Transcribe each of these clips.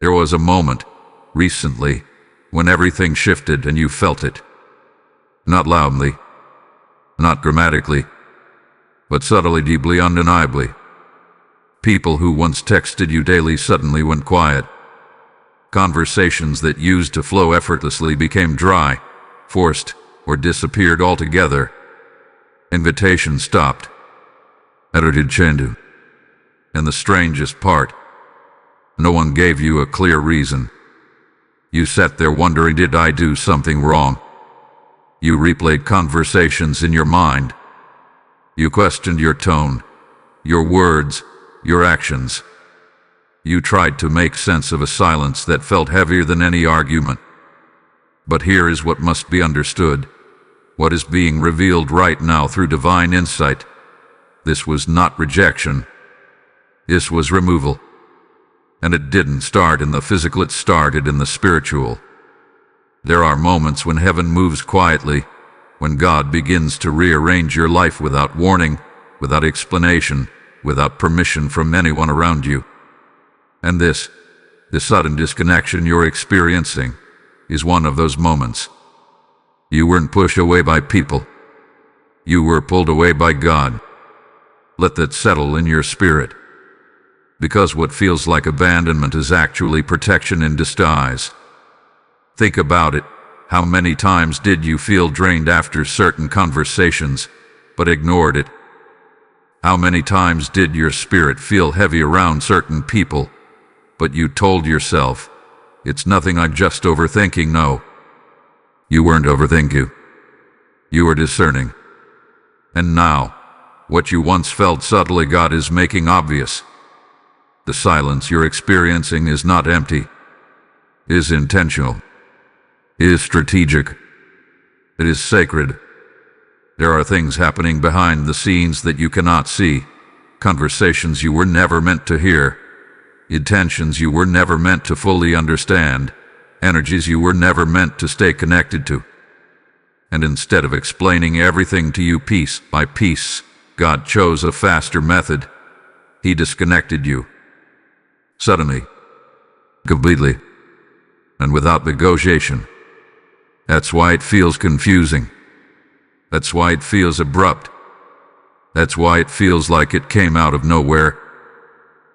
There was a moment, recently, when everything shifted and you felt it. Not loudly, not grammatically, but subtly, deeply, undeniably. People who once texted you daily suddenly went quiet. Conversations that used to flow effortlessly became dry, forced, or disappeared altogether. Invitations stopped. Edited Chandu. And the strangest part, no one gave you a clear reason. You sat there wondering, did I do something wrong? You replayed conversations in your mind. You questioned your tone, your words, your actions. You tried to make sense of a silence that felt heavier than any argument. But here is what must be understood, what is being revealed right now through divine insight. This was not rejection. This was removal. And it didn't start in the physical, it started in the spiritual. There are moments when heaven moves quietly, when God begins to rearrange your life without warning, without explanation, without permission from anyone around you. And this sudden disconnection you're experiencing, is one of those moments. You weren't pushed away by people. You were pulled away by God. Let that settle in your spirit. Because what feels like abandonment is actually protection in disguise. Think about it. How many times did you feel drained after certain conversations, but ignored it? How many times did your spirit feel heavy around certain people, but you told yourself, it's nothing, I'm just overthinking? No. You weren't overthinking. You were discerning. And now, what you once felt subtly, God is making obvious. The silence you're experiencing is not empty, is intentional, is strategic, it is sacred. There are things happening behind the scenes that you cannot see, conversations you were never meant to hear, intentions you were never meant to fully understand, energies you were never meant to stay connected to. And instead of explaining everything to you piece by piece, God chose a faster method. He disconnected you. Suddenly, completely, and without negotiation. That's why it feels confusing. That's why it feels abrupt. That's why it feels like it came out of nowhere.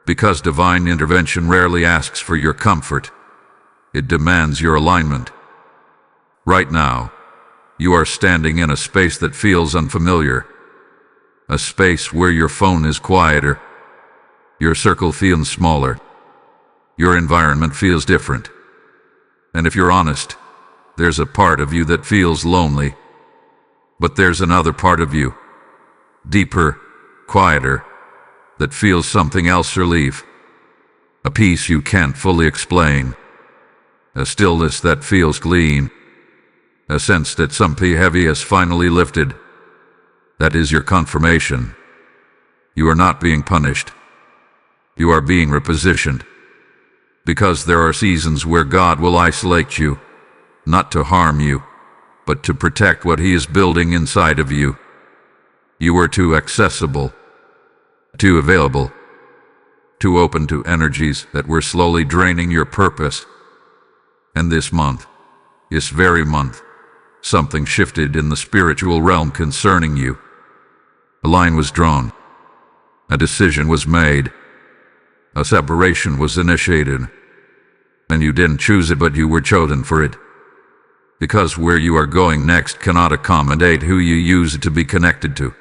Because divine intervention rarely asks for your comfort. It demands your alignment. Right now, you are standing in a space that feels unfamiliar. A space where your phone is quieter. Your circle feels smaller. Your environment feels different. And if you're honest, there's a part of you that feels lonely. But there's another part of you, deeper, quieter, that feels something else relief. A peace you can't fully explain. A stillness that feels clean. A sense that something heavy has finally lifted. That is your confirmation. You are not being punished. You are being repositioned. Because there are seasons where God will isolate you, not to harm you, but to protect what He is building inside of you. You are too accessible, too available, too open to energies that were slowly draining your purpose. And this month, this very month, something shifted in the spiritual realm concerning you. A line was drawn. A decision was made. A separation was initiated. And you didn't choose it, but you were chosen for it. Because where you are going next cannot accommodate who you used to be connected to.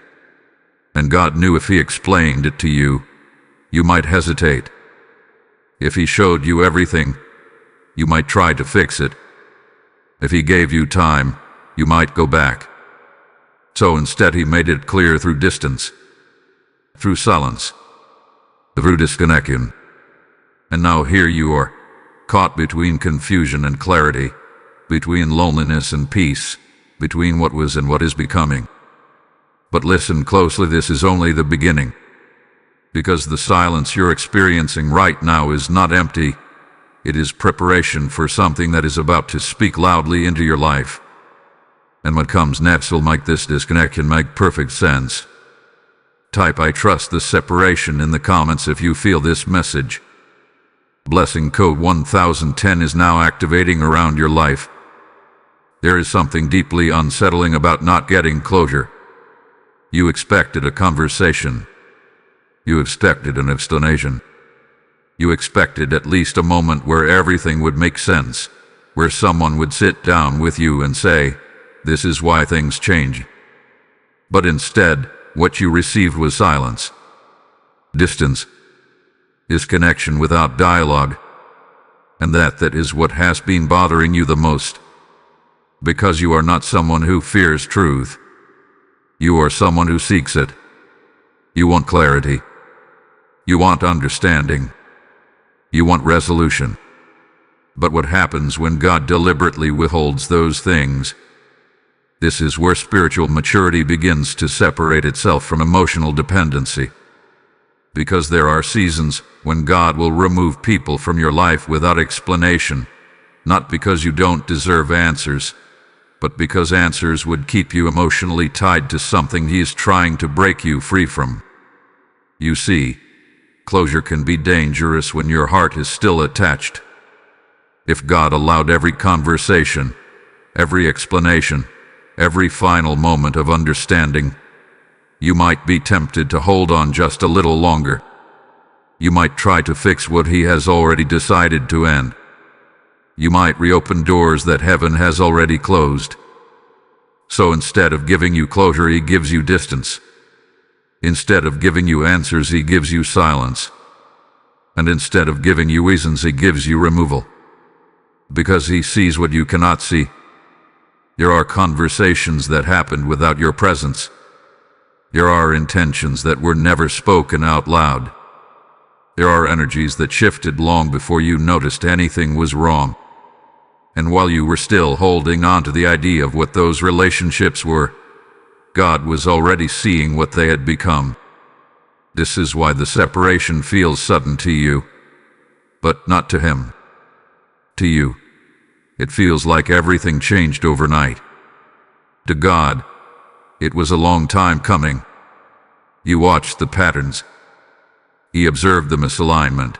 And God knew if He explained it to you, you might hesitate. If He showed you everything, you might try to fix it. If He gave you time, you might go back. So instead He made it clear through distance, through silence, through disconnection. And now here you are, caught between confusion and clarity, between loneliness and peace, between what was and what is becoming. But listen closely, this is only the beginning. Because the silence you're experiencing right now is not empty. It is preparation for something that is about to speak loudly into your life. And what comes next will make this disconnection make perfect sense. Type "I trust the separation" in the comments if you feel this message. Blessing code 1010 is now activating around your life. There is something deeply unsettling about not getting closure. You expected a conversation. You expected an explanation. You expected at least a moment where everything would make sense, where someone would sit down with you and say, "This is why things change." But instead, what you received was silence. Distance. Disconnection without dialogue. And that is what has been bothering you the most. Because you are not someone who fears truth. You are someone who seeks it. You want clarity. You want understanding. You want resolution. But what happens when God deliberately withholds those things? This is where spiritual maturity begins to separate itself from emotional dependency. Because there are seasons when God will remove people from your life without explanation, not because you don't deserve answers, but because answers would keep you emotionally tied to something He is trying to break you free from. You see, closure can be dangerous when your heart is still attached. If God allowed every conversation, every explanation, every final moment of understanding, you might be tempted to hold on just a little longer. You might try to fix what He has already decided to end. You might reopen doors that heaven has already closed. So instead of giving you closure, He gives you distance. Instead of giving you answers, He gives you silence. And instead of giving you reasons, He gives you removal. Because He sees what you cannot see. There are conversations that happened without your presence. There are intentions that were never spoken out loud. There are energies that shifted long before you noticed anything was wrong. And while you were still holding on to the idea of what those relationships were, God was already seeing what they had become. This is why the separation feels sudden to you, but not to Him. To you, it feels like everything changed overnight. To God, it was a long time coming. You watched the patterns. He observed the misalignment.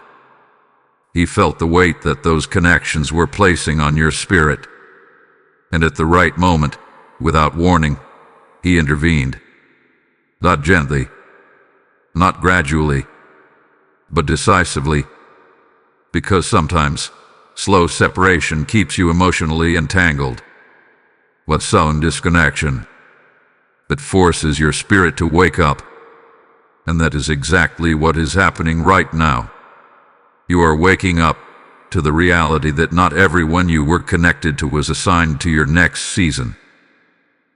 He felt the weight that those connections were placing on your spirit. And at the right moment, without warning, He intervened. Not gently, not gradually, but decisively. Because sometimes, slow separation keeps you emotionally entangled. What sudden disconnection that forces your spirit to wake up. And that is exactly what is happening right now. You are waking up to the reality that not everyone you were connected to was assigned to your next season.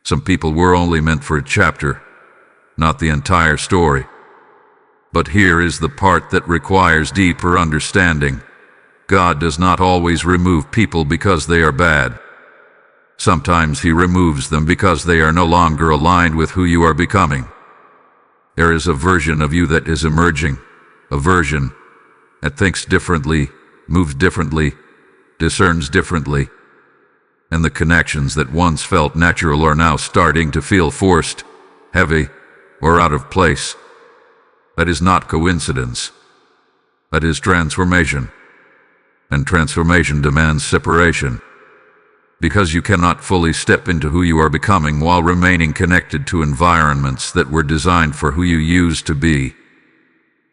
Some people were only meant for a chapter, not the entire story. But here is the part that requires deeper understanding. God does not always remove people because they are bad. Sometimes He removes them because they are no longer aligned with who you are becoming. There is a version of you that is emerging, a version that thinks differently, moves differently, discerns differently. And the connections that once felt natural are now starting to feel forced, heavy, or out of place. That is not coincidence. That is transformation. And transformation demands separation. Because you cannot fully step into who you are becoming while remaining connected to environments that were designed for who you used to be.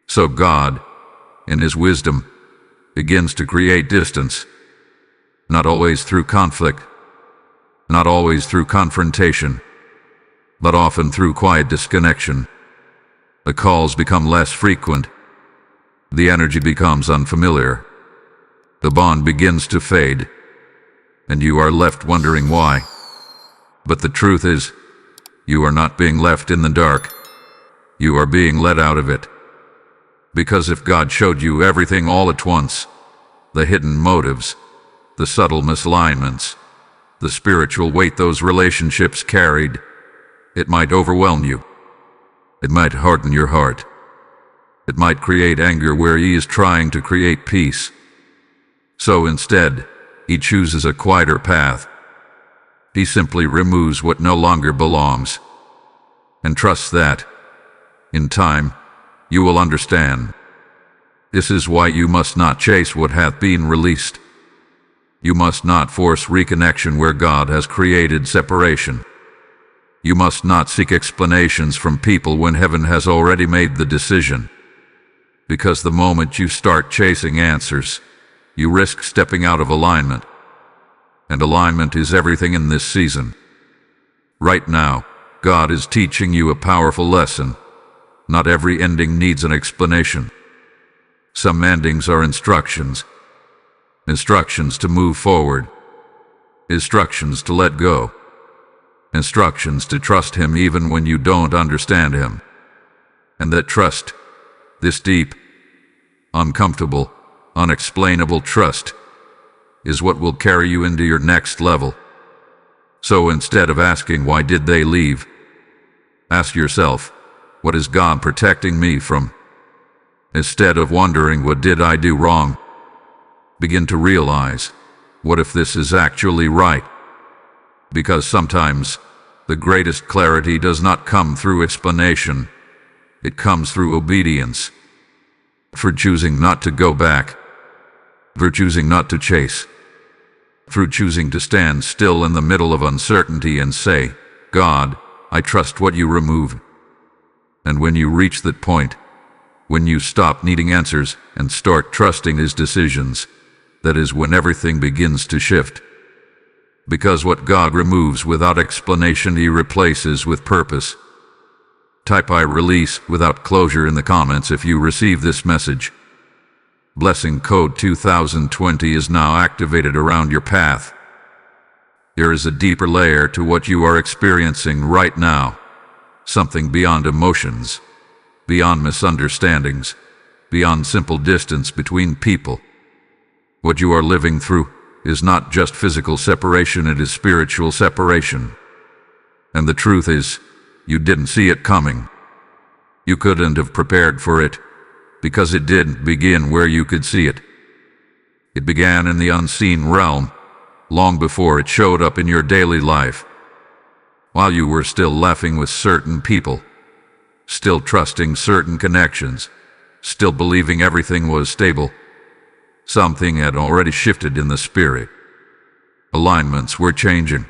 So God, in His wisdom, begins to create distance. Not always through conflict, not always through confrontation, but often through quiet disconnection. The calls become less frequent. The energy becomes unfamiliar. The bond begins to fade. And you are left wondering why. But the truth is, you are not being left in the dark. You are being let out of it. Because if God showed you everything all at once, the hidden motives, the subtle misalignments, the spiritual weight those relationships carried, it might overwhelm you. It might harden your heart. It might create anger where He is trying to create peace. So instead, He chooses a quieter path. He simply removes what no longer belongs. And trusts that, in time, you will understand. This is why you must not chase what hath been released. You must not force reconnection where God has created separation. You must not seek explanations from people when heaven has already made the decision. Because the moment you start chasing answers, you risk stepping out of alignment. And alignment is everything in this season. Right now, God is teaching you a powerful lesson. Not every ending needs an explanation. Some endings are instructions. Instructions to move forward. Instructions to let go. Instructions to trust Him even when you don't understand Him. And that trust, this deep, uncomfortable, unexplainable trust, is what will carry you into your next level. So instead of asking why did they leave, ask yourself, what is God protecting me from? Instead of wondering what did I do wrong, begin to realize, what if this is actually right? Because sometimes the greatest clarity does not come through explanation. It comes through obedience. For choosing not to go back. For choosing not to chase. For choosing to stand still in the middle of uncertainty and say, God, I trust what you remove. And when you reach that point, when you stop needing answers and start trusting His decisions, that is when everything begins to shift. Because what God removes without explanation He replaces with purpose. Type I release without closure in the comments if you receive this message. Blessing code 2020 is now activated around your path. There is a deeper layer to what you are experiencing right now. Something beyond emotions, beyond misunderstandings, beyond simple distance between people. What you are living through is not just physical separation, it is spiritual separation. And the truth is, you didn't see it coming. You couldn't have prepared for it, because it didn't begin where you could see it. It began in the unseen realm, long before it showed up in your daily life. While you were still laughing with certain people, still trusting certain connections, still believing everything was stable, something had already shifted in the spirit. Alignments were changing.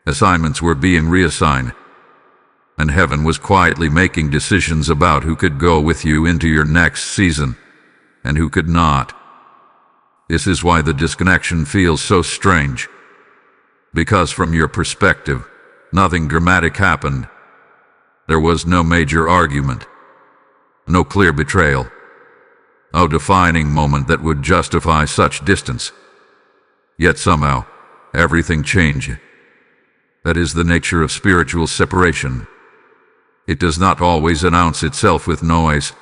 Assignments were being reassigned. And heaven was quietly making decisions about who could go with you into your next season, and who could not. This is why the disconnection feels so strange. Because from your perspective, nothing dramatic happened. There was no major argument, no clear betrayal, no defining moment that would justify such distance. Yet somehow, everything changed. That is the nature of spiritual separation. It does not always announce itself with noise.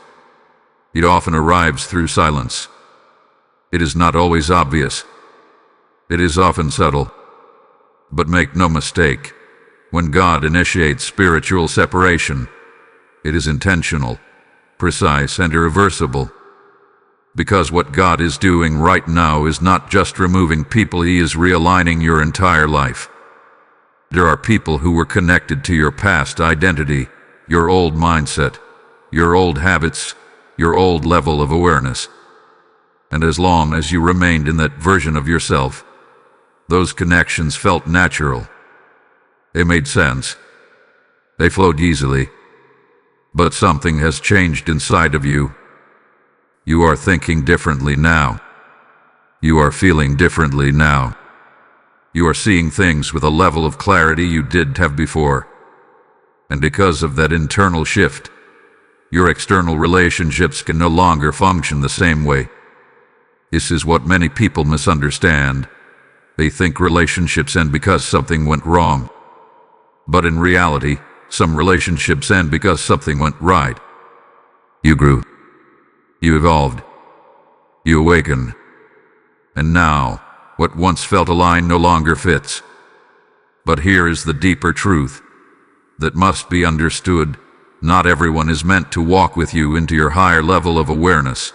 It often arrives through silence. It is not always obvious. It is often subtle. But make no mistake, when God initiates spiritual separation, it is intentional, precise, and irreversible. Because what God is doing right now is not just removing people, He is realigning your entire life. There are people who were connected to your past identity, your old mindset, your old habits, your old level of awareness. And as long as you remained in that version of yourself, those connections felt natural. They made sense. They flowed easily. But something has changed inside of you. You are thinking differently now. You are feeling differently now. You are seeing things with a level of clarity you didn't have before. And because of that internal shift, your external relationships can no longer function the same way. This is what many people misunderstand. They think relationships end because something went wrong. But in reality, some relationships end because something went right. You grew. You evolved. You awakened. And now, what once felt aligned no longer fits. But here is the deeper truth that must be understood. Not everyone is meant to walk with you into your higher level of awareness.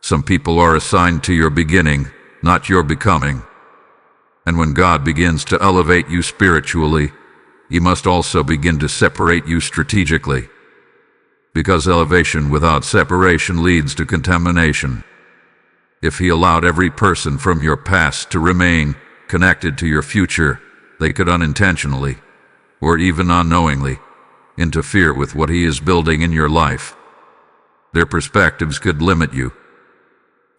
Some people are assigned to your beginning, not your becoming. And when God begins to elevate you spiritually, He must also begin to separate you strategically. because elevation without separation leads to contamination. If he allowed every person from your past to remain connected to your future, they could unintentionally, or even unknowingly, interfere with what he is building in your life. Their perspectives could limit you.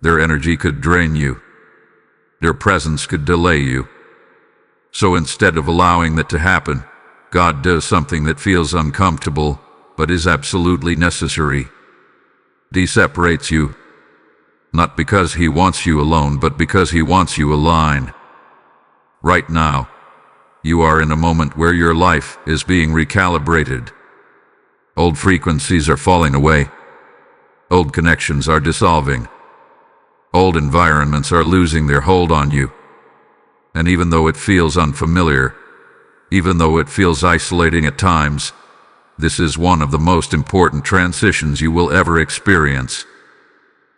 Their energy could drain you. Their presence could delay you. So instead of allowing that to happen, God does something that feels uncomfortable, but is absolutely necessary. He separates you, not because he wants you alone, but because he wants you aligned. Right now, you are in a moment where your life is being recalibrated. Old frequencies are falling away. Old connections are dissolving. Old environments are losing their hold on you. And even though it feels unfamiliar, even though it feels isolating at times, this is one of the most important transitions you will ever experience.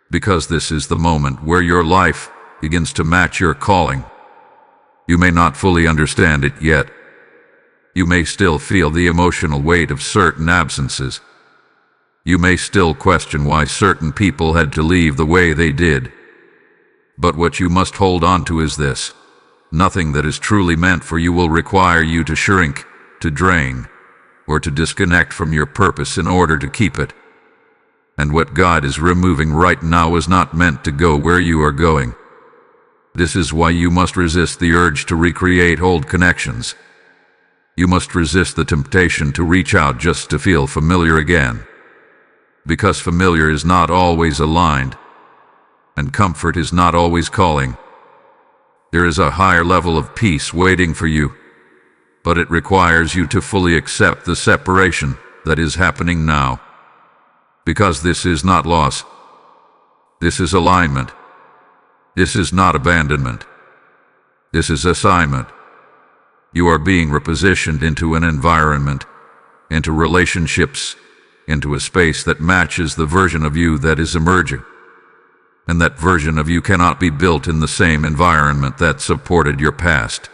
Because this is the moment where your life begins to match your calling. You may not fully understand it yet. You may still feel the emotional weight of certain absences. You may still question why certain people had to leave the way they did. But what you must hold on to is this: nothing that is truly meant for you will require you to shrink, to drain, or to disconnect from your purpose in order to keep it. And what God is removing right now is not meant to go where you are going. This is why you must resist the urge to recreate old connections. You must resist the temptation to reach out just to feel familiar again. Because familiar is not always aligned, and comfort is not always calling. There is a higher level of peace waiting for you, but it requires you to fully accept the separation that is happening now. Because this is not loss. This is alignment. This is not abandonment. This is assignment. You are being repositioned into an environment, into relationships, into a space that matches the version of you that is emerging. And that version of you cannot be built in the same environment that supported your past.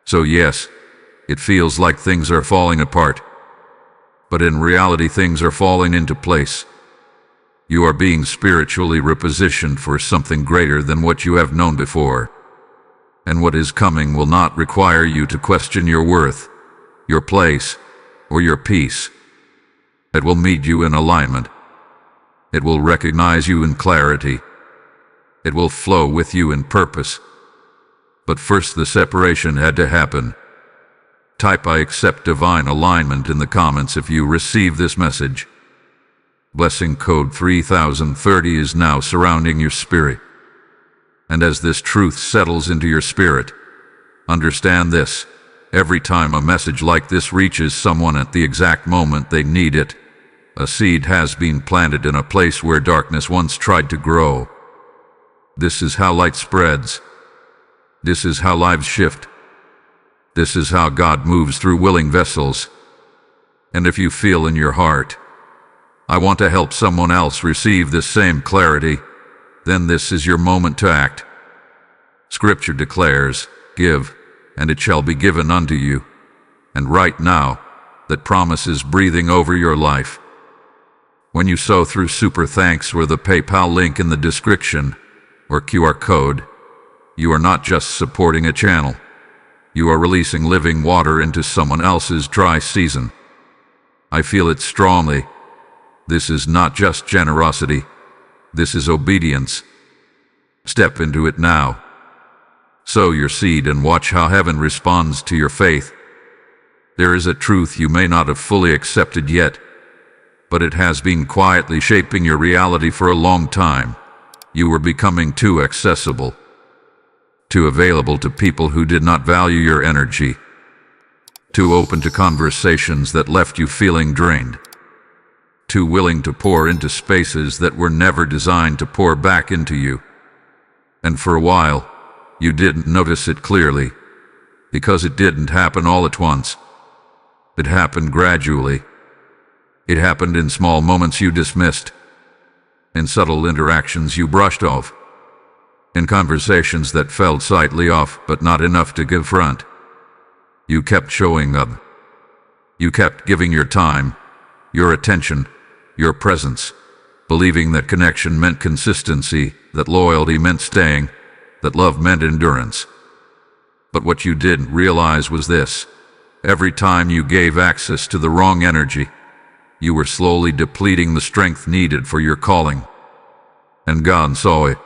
So yes, it feels like things are falling apart. But in reality, things are falling into place. You are being spiritually repositioned for something greater than what you have known before. And what is coming will not require you to question your worth, your place, or your peace. It will meet you in alignment. It will recognize you in clarity. It will flow with you in purpose. But first the separation had to happen. Type "I accept divine alignment" in the comments if you receive this message. Blessing code 3030 is now surrounding your spirit. And as this truth settles into your spirit, understand this: every time a message like this reaches someone at the exact moment they need it, a seed has been planted in a place where darkness once tried to grow. This is how light spreads. This is how lives shift. This is how God moves through willing vessels. And if you feel in your heart, "I want to help someone else receive this same clarity," then this is your moment to act. Scripture declares, "Give, and it shall be given unto you." And right now, that promise is breathing over your life. When you sow through Super Thanks or the PayPal link in the description, or QR code, you are not just supporting a channel. You are releasing living water into someone else's dry season. I feel it strongly. This is not just generosity. This is obedience. Step into it now. Sow your seed and watch how heaven responds to your faith. There is a truth you may not have fully accepted yet, but it has been quietly shaping your reality for a long time. You were becoming too accessible, too available to people who did not value your energy, too open to conversations that left you feeling drained, too willing to pour into spaces that were never designed to pour back into you. And for a while, you didn't notice it clearly, because it didn't happen all at once. It happened gradually. It happened in small moments you dismissed, in subtle interactions you brushed off, in conversations that felt slightly off but not enough to confront. You kept showing up. You kept giving your time, your attention, your presence, believing that connection meant consistency, that loyalty meant staying, that love meant endurance. But what you didn't realize was this: every time you gave access to the wrong energy, you were slowly depleting the strength needed for your calling. And God saw it.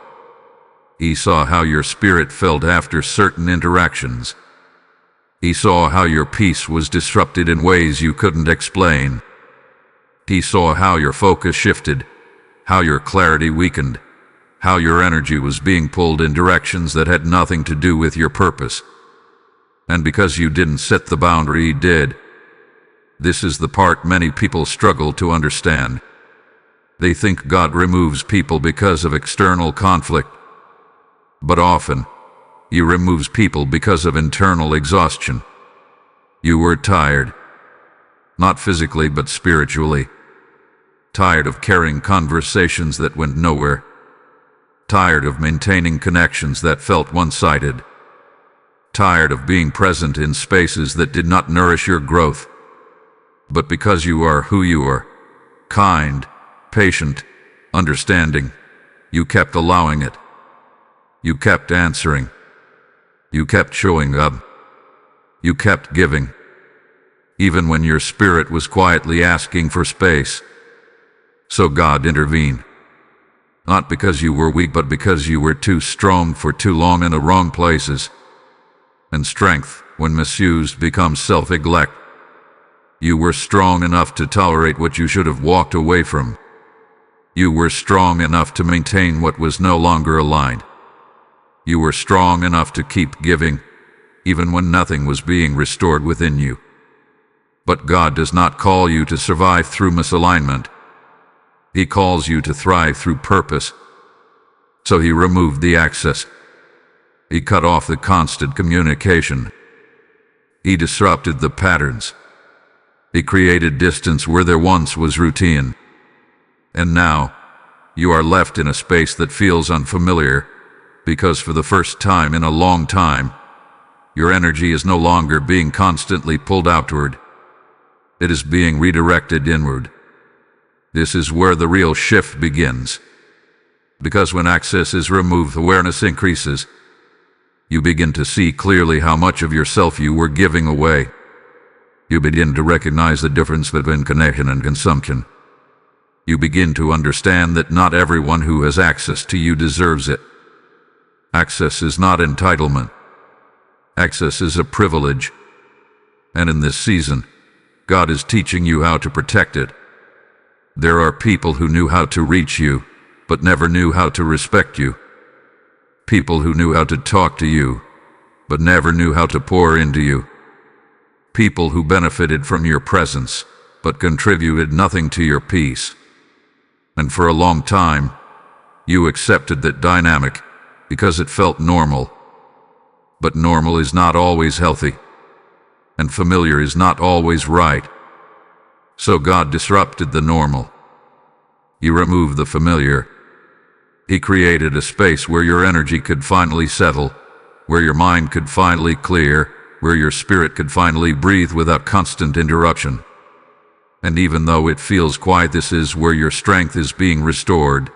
He saw how your spirit felt after certain interactions. He saw how your peace was disrupted in ways you couldn't explain. He saw how your focus shifted, how your clarity weakened, how your energy was being pulled in directions that had nothing to do with your purpose. And because you didn't set the boundary, He did. This is the part many people struggle to understand. They think God removes people because of external conflict. But often, He removes people because of internal exhaustion. You were tired. Not physically, but spiritually. Tired of carrying conversations that went nowhere. Tired of maintaining connections that felt one-sided. Tired of being present in spaces that did not nourish your growth. But because you are who you are, kind, patient, understanding, you kept allowing it. You kept answering. You kept showing up. You kept giving. Even when your spirit was quietly asking for space. So God intervened. Not because you were weak, but because you were too strong for too long in the wrong places. And strength, when misused, becomes self-neglect. You were strong enough to tolerate what you should have walked away from. You were strong enough to maintain what was no longer aligned. You were strong enough to keep giving, even when nothing was being restored within you. But God does not call you to survive through misalignment. He calls you to thrive through purpose. So He removed the access. He cut off the constant communication. He disrupted the patterns. He created distance where there once was routine. And now, you are left in a space that feels unfamiliar, because for the first time in a long time, your energy is no longer being constantly pulled outward. It is being redirected inward. This is where the real shift begins. Because when access is removed, awareness increases. You begin to see clearly how much of yourself you were giving away. You begin to recognize the difference between connection and consumption. You begin to understand that not everyone who has access to you deserves it. Access is not entitlement. Access is a privilege. And in this season, God is teaching you how to protect it. There are people who knew how to reach you, but never knew how to respect you. People who knew how to talk to you, but never knew how to pour into you. People who benefited from your presence, but contributed nothing to your peace. And for a long time, you accepted that dynamic because it felt normal. But normal is not always healthy, and familiar is not always right. So God disrupted the normal. He removed the familiar. He created a space where your energy could finally settle, where your mind could finally clear, where your spirit could finally breathe without constant interruption. And even though it feels quiet, this is where your strength is being restored.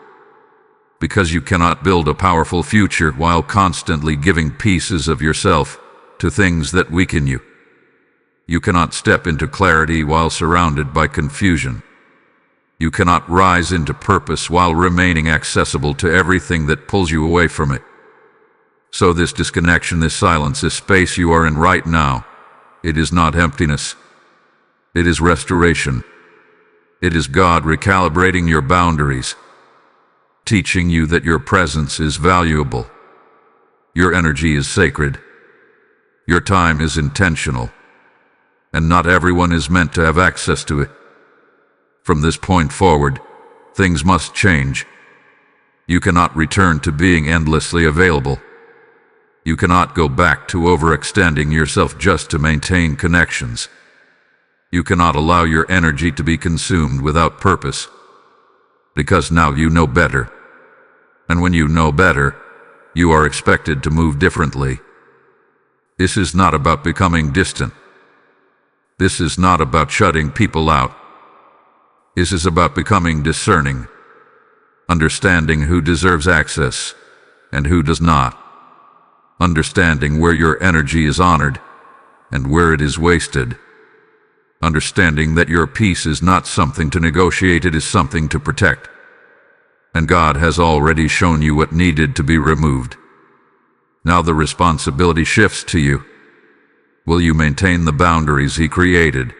Because you cannot build a powerful future while constantly giving pieces of yourself to things that weaken you. You cannot step into clarity while surrounded by confusion. You cannot rise into purpose while remaining accessible to everything that pulls you away from it. So this disconnection, this silence, this space you are in right now, it is not emptiness. It is restoration. It is God recalibrating your boundaries, teaching you that your presence is valuable. Your energy is sacred. Your time is intentional. And not everyone is meant to have access to it. From this point forward, things must change. You cannot return to being endlessly available. You cannot go back to overextending yourself just to maintain connections. You cannot allow your energy to be consumed without purpose. Because now you know better. And when you know better, you are expected to move differently. This is not about becoming distant. This is not about shutting people out. This is about becoming discerning, understanding who deserves access and who does not, understanding where your energy is honored and where it is wasted, understanding that your peace is not something to negotiate, it is something to protect. And God has already shown you what needed to be removed. Now the responsibility shifts to you. Will you maintain the boundaries He created?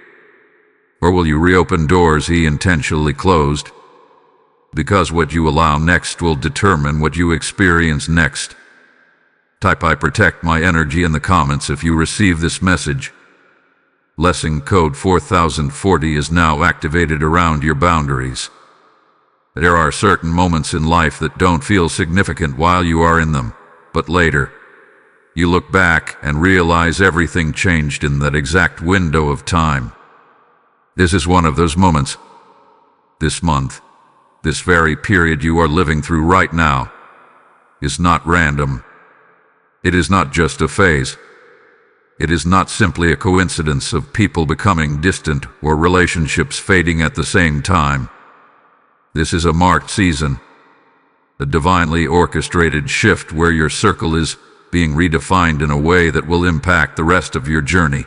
Or will you reopen doors He intentionally closed? Because what you allow next will determine what you experience next. Type "I protect my energy" in the comments if you receive this message. Lesson code 4040 is now activated around your boundaries. There are certain moments in life that don't feel significant while you are in them, but later, you look back and realize everything changed in that exact window of time. This is one of those moments. This month, this very period you are living through right now, is not random. It is not just a phase. It is not simply a coincidence of people becoming distant or relationships fading at the same time. This is a marked season, a divinely orchestrated shift where your circle is being redefined in a way that will impact the rest of your journey.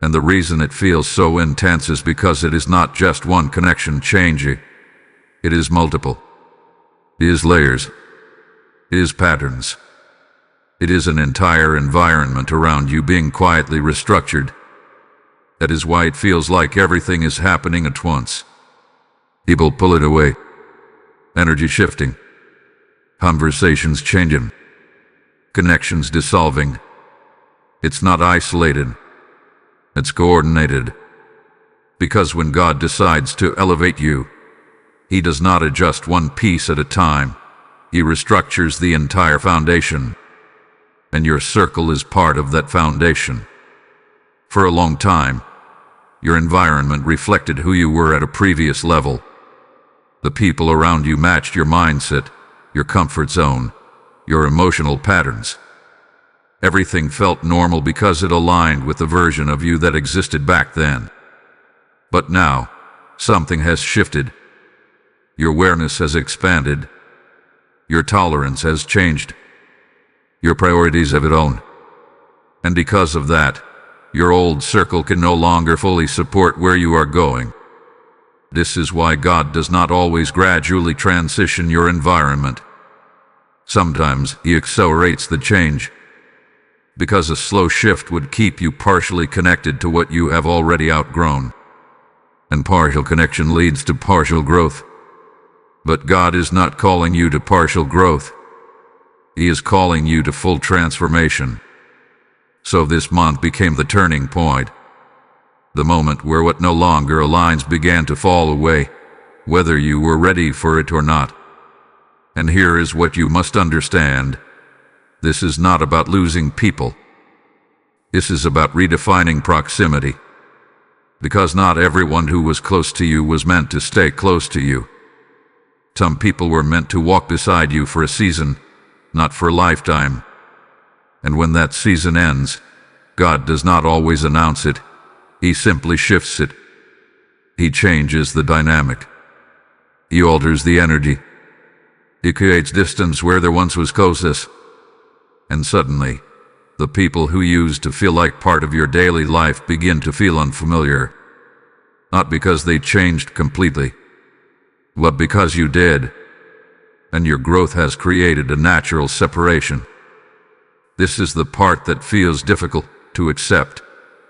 And the reason it feels so intense is because it is not just one connection changing. It is multiple. It is layers. It is patterns. It is an entire environment around you being quietly restructured. That is why it feels like everything is happening at once. People pull it away. Energy shifting. Conversations changing. Connections dissolving. It's not isolated. It's coordinated. Because when God decides to elevate you, He does not adjust one piece at a time. He restructures the entire foundation. And your circle is part of that foundation. For a long time, your environment reflected who you were at a previous level. The people around you matched your mindset, your comfort zone, your emotional patterns. Everything felt normal because it aligned with the version of you that existed back then. But now, something has shifted. Your awareness has expanded. Your tolerance has changed. Your priorities have grown. And because of that, your old circle can no longer fully support where you are going. This is why God does not always gradually transition your environment. Sometimes He accelerates the change, because a slow shift would keep you partially connected to what you have already outgrown. And partial connection leads to partial growth. But God is not calling you to partial growth. He is calling you to full transformation. So this month became the turning point. The moment where what no longer aligns began to fall away, whether you were ready for it or not. And here is what you must understand. This is not about losing people. This is about redefining proximity. Because not everyone who was close to you was meant to stay close to you. Some people were meant to walk beside you for a season, not for a lifetime. And when that season ends, God does not always announce it. He simply shifts it. He changes the dynamic. He alters the energy. He creates distance where there once was closeness. And suddenly, the people who used to feel like part of your daily life begin to feel unfamiliar. Not because they changed completely, but because you did. And your growth has created a natural separation. This is the part that feels difficult to accept,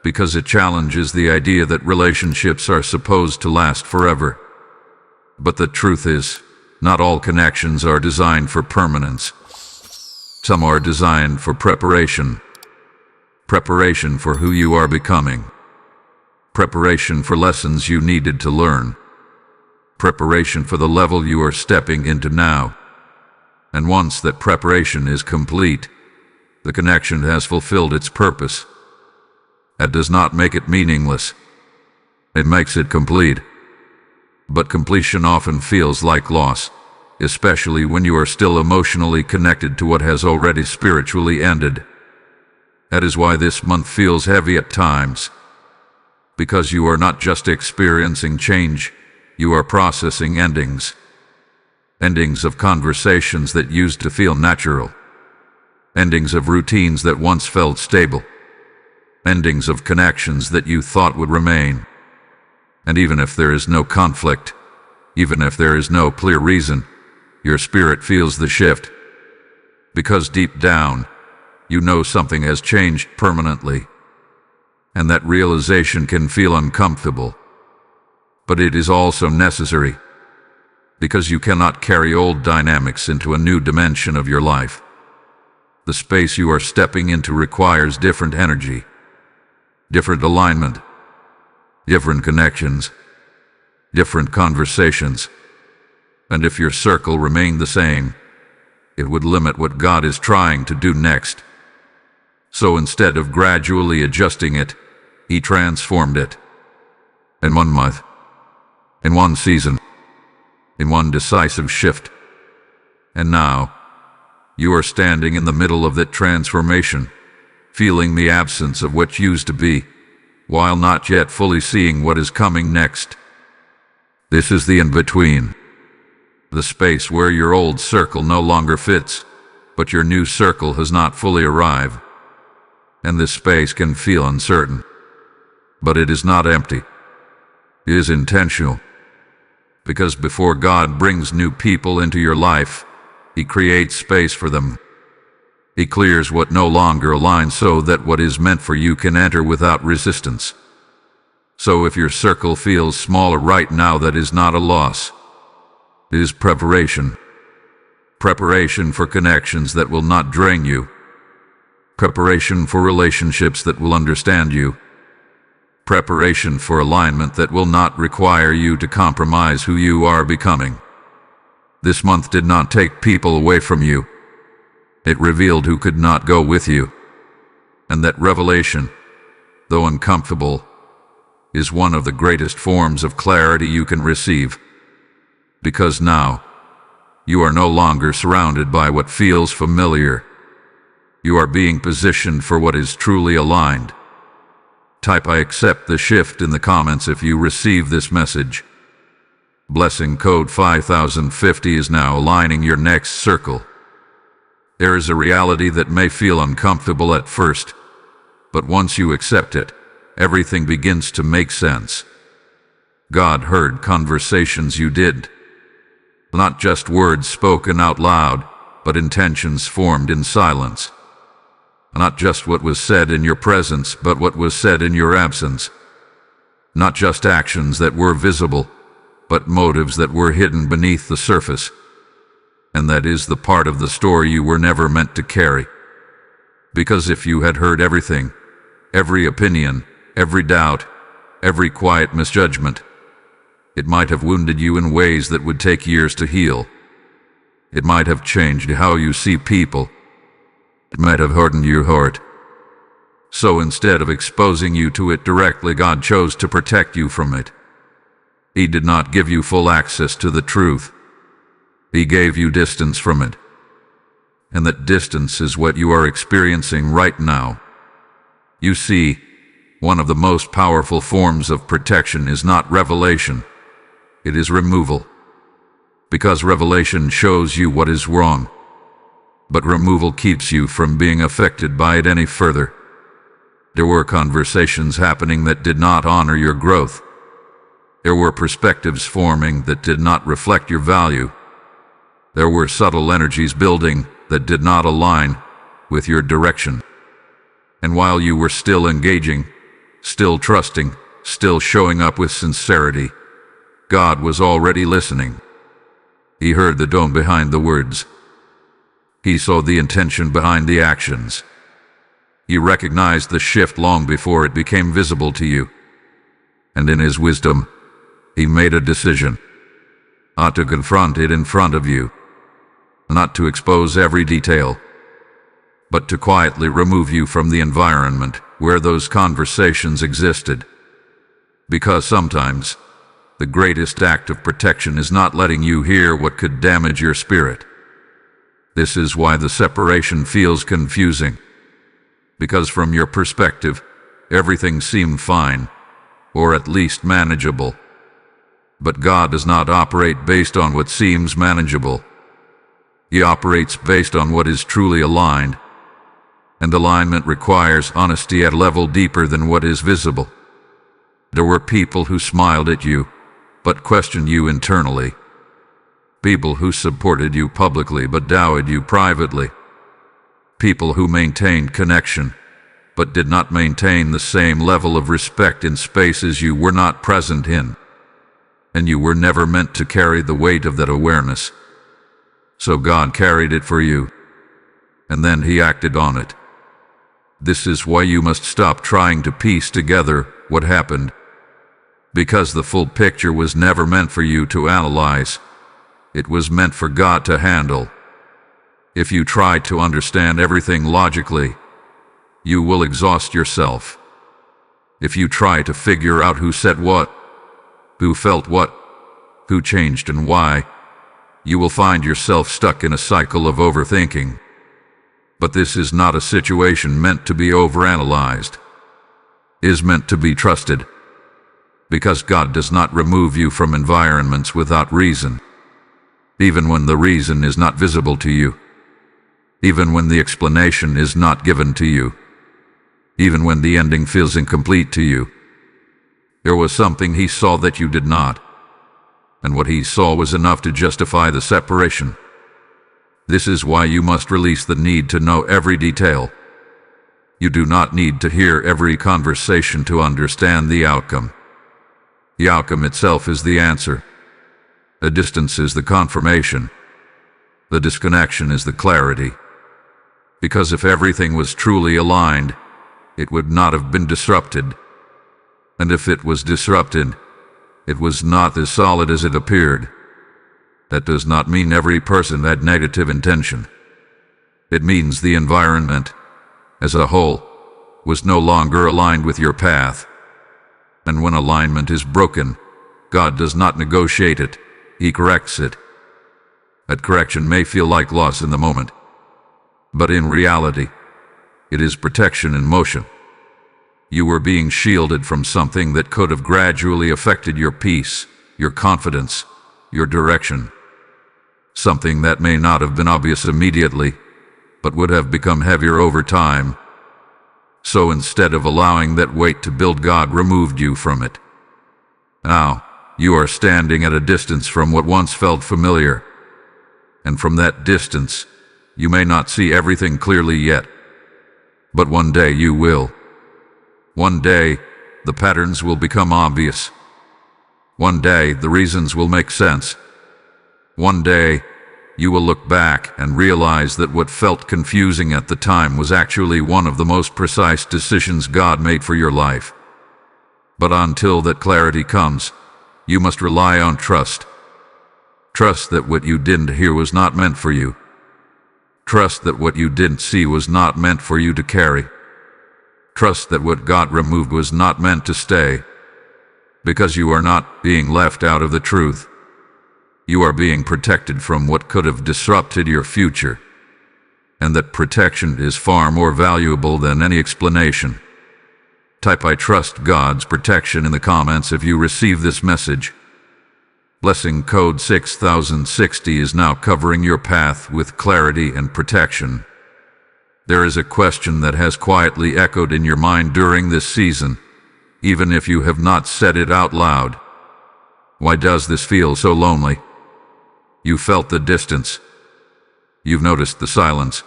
because it challenges the idea that relationships are supposed to last forever. But the truth is, not all connections are designed for permanence. Some are designed for preparation. Preparation for who you are becoming. Preparation for lessons you needed to learn. Preparation for the level you are stepping into now. And once that preparation is complete, the connection has fulfilled its purpose. That does not make it meaningless. It makes it complete. But completion often feels like loss, especially when you are still emotionally connected to what has already spiritually ended. That is why this month feels heavy at times. Because you are not just experiencing change, you are processing endings. Endings of conversations that used to feel natural. Endings of routines that once felt stable. Endings of connections that you thought would remain. And even if there is no conflict, even if there is no clear reason, your spirit feels the shift. Because deep down, you know something has changed permanently. And that realization can feel uncomfortable. But it is also necessary. Because you cannot carry old dynamics into a new dimension of your life. The space you are stepping into requires different energy, different alignment, different connections, different conversations. And if your circle remained the same, it would limit what God is trying to do next. So instead of gradually adjusting it, He transformed it. In 1 month, in 1 season, in 1 decisive shift. And now, you are standing in the middle of that transformation, feeling the absence of what used to be, while not yet fully seeing what is coming next. This is the in-between. The space where your old circle no longer fits, but your new circle has not fully arrived. And this space can feel uncertain. But it is not empty. It is intentional. Because before God brings new people into your life, He creates space for them. He clears what no longer aligns so that what is meant for you can enter without resistance. So if your circle feels smaller right now, that is not a loss. It is preparation. Preparation for connections that will not drain you. Preparation for relationships that will understand you. Preparation for alignment that will not require you to compromise who you are becoming. This month did not take people away from you. It revealed who could not go with you. And that revelation, though uncomfortable, is one of the greatest forms of clarity you can receive. Because now, you are no longer surrounded by what feels familiar. You are being positioned for what is truly aligned. Type "I accept the shift" in the comments if you receive this message. Blessing code 5050 is now aligning your next circle. There is a reality that may feel uncomfortable at first, but once you accept it, everything begins to make sense. God heard conversations you did. Not just words spoken out loud, but intentions formed in silence. Not just what was said in your presence, but what was said in your absence. Not just actions that were visible, but motives that were hidden beneath the surface. And that is the part of the story you were never meant to carry. Because if you had heard everything, every opinion, every doubt, every quiet misjudgment, it might have wounded you in ways that would take years to heal. It might have changed how you see people. It might have hardened your heart. So instead of exposing you to it directly, God chose to protect you from it. He did not give you full access to the truth. He gave you distance from it. And that distance is what you are experiencing right now. You see, one of the most powerful forms of protection is not revelation. It is removal. Because revelation shows you what is wrong. But removal keeps you from being affected by it any further. There were conversations happening that did not honor your growth. There were perspectives forming that did not reflect your value. There were subtle energies building that did not align with your direction. And while you were still engaging, still trusting, still showing up with sincerity, God was already listening. He heard the tone behind the words. He saw the intention behind the actions. He recognized the shift long before it became visible to you. And in His wisdom, He made a decision. Not to confront it in front of you. Not to expose every detail. But to quietly remove you from the environment where those conversations existed. Because sometimes, the greatest act of protection is not letting you hear what could damage your spirit. This is why the separation feels confusing. Because from your perspective, everything seemed fine, or at least manageable. But God does not operate based on what seems manageable. He operates based on what is truly aligned, and alignment requires honesty at a level deeper than what is visible. There were people who smiled at you, but questioned you internally. People who supported you publicly but doubted you privately. People who maintained connection, but did not maintain the same level of respect in spaces you were not present in. And you were never meant to carry the weight of that awareness. So God carried it for you, and then He acted on it. This is why you must stop trying to piece together what happened, because the full picture was never meant for you to analyze. It was meant for God to handle. If you try to understand everything logically, you will exhaust yourself. If you try to figure out who said what, who felt what, who changed and why, you will find yourself stuck in a cycle of overthinking. But this is not a situation meant to be overanalyzed. It is meant to be trusted, because God does not remove you from environments without reason, even when the reason is not visible to you, even when the explanation is not given to you, even when the ending feels incomplete to you. There was something He saw that you did not, and what He saw was enough to justify the separation. This is why you must release the need to know every detail. You do not need to hear every conversation to understand the outcome. The outcome itself is the answer. The distance is the confirmation. The disconnection is the clarity. Because if everything was truly aligned, it would not have been disrupted. And if it was disrupted, it was not as solid as it appeared. That does not mean every person had negative intention. It means the environment, as a whole, was no longer aligned with your path. And when alignment is broken, God does not negotiate it, He corrects it. That correction may feel like loss in the moment, but in reality, it is protection in motion. You were being shielded from something that could have gradually affected your peace, your confidence, your direction. Something that may not have been obvious immediately, but would have become heavier over time. So instead of allowing that weight to build, God removed you from it. Now, you are standing at a distance from what once felt familiar. And from that distance, you may not see everything clearly yet. But one day you will. One day, the patterns will become obvious. One day, the reasons will make sense. One day, you will look back and realize that what felt confusing at the time was actually one of the most precise decisions God made for your life. But until that clarity comes, you must rely on trust. Trust that what you didn't hear was not meant for you. Trust that what you didn't see was not meant for you to carry. Trust that what God removed was not meant to stay. Because you are not being left out of the truth. You are being protected from what could have disrupted your future. And that protection is far more valuable than any explanation. Type "I trust God's protection" in the comments if you receive this message. Blessing code 6060 is now covering your path with clarity and protection. There is a question that has quietly echoed in your mind during this season, even if you have not said it out loud. Why does this feel so lonely? You felt the distance. You've noticed the silence.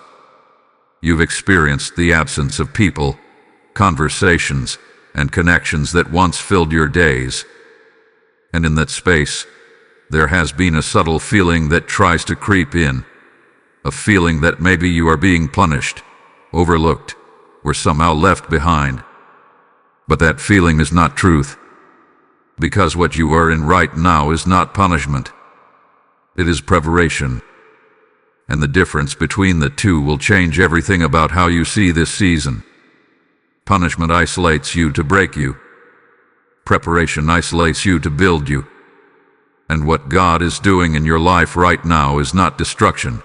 You've experienced the absence of people, conversations, and connections that once filled your days. And in that space, there has been a subtle feeling that tries to creep in. A feeling that maybe you are being punished, overlooked, or somehow left behind. But that feeling is not truth. Because what you are in right now is not punishment. It is preparation. And the difference between the two will change everything about how you see this season. Punishment isolates you to break you. Preparation isolates you to build you. And what God is doing in your life right now is not destruction.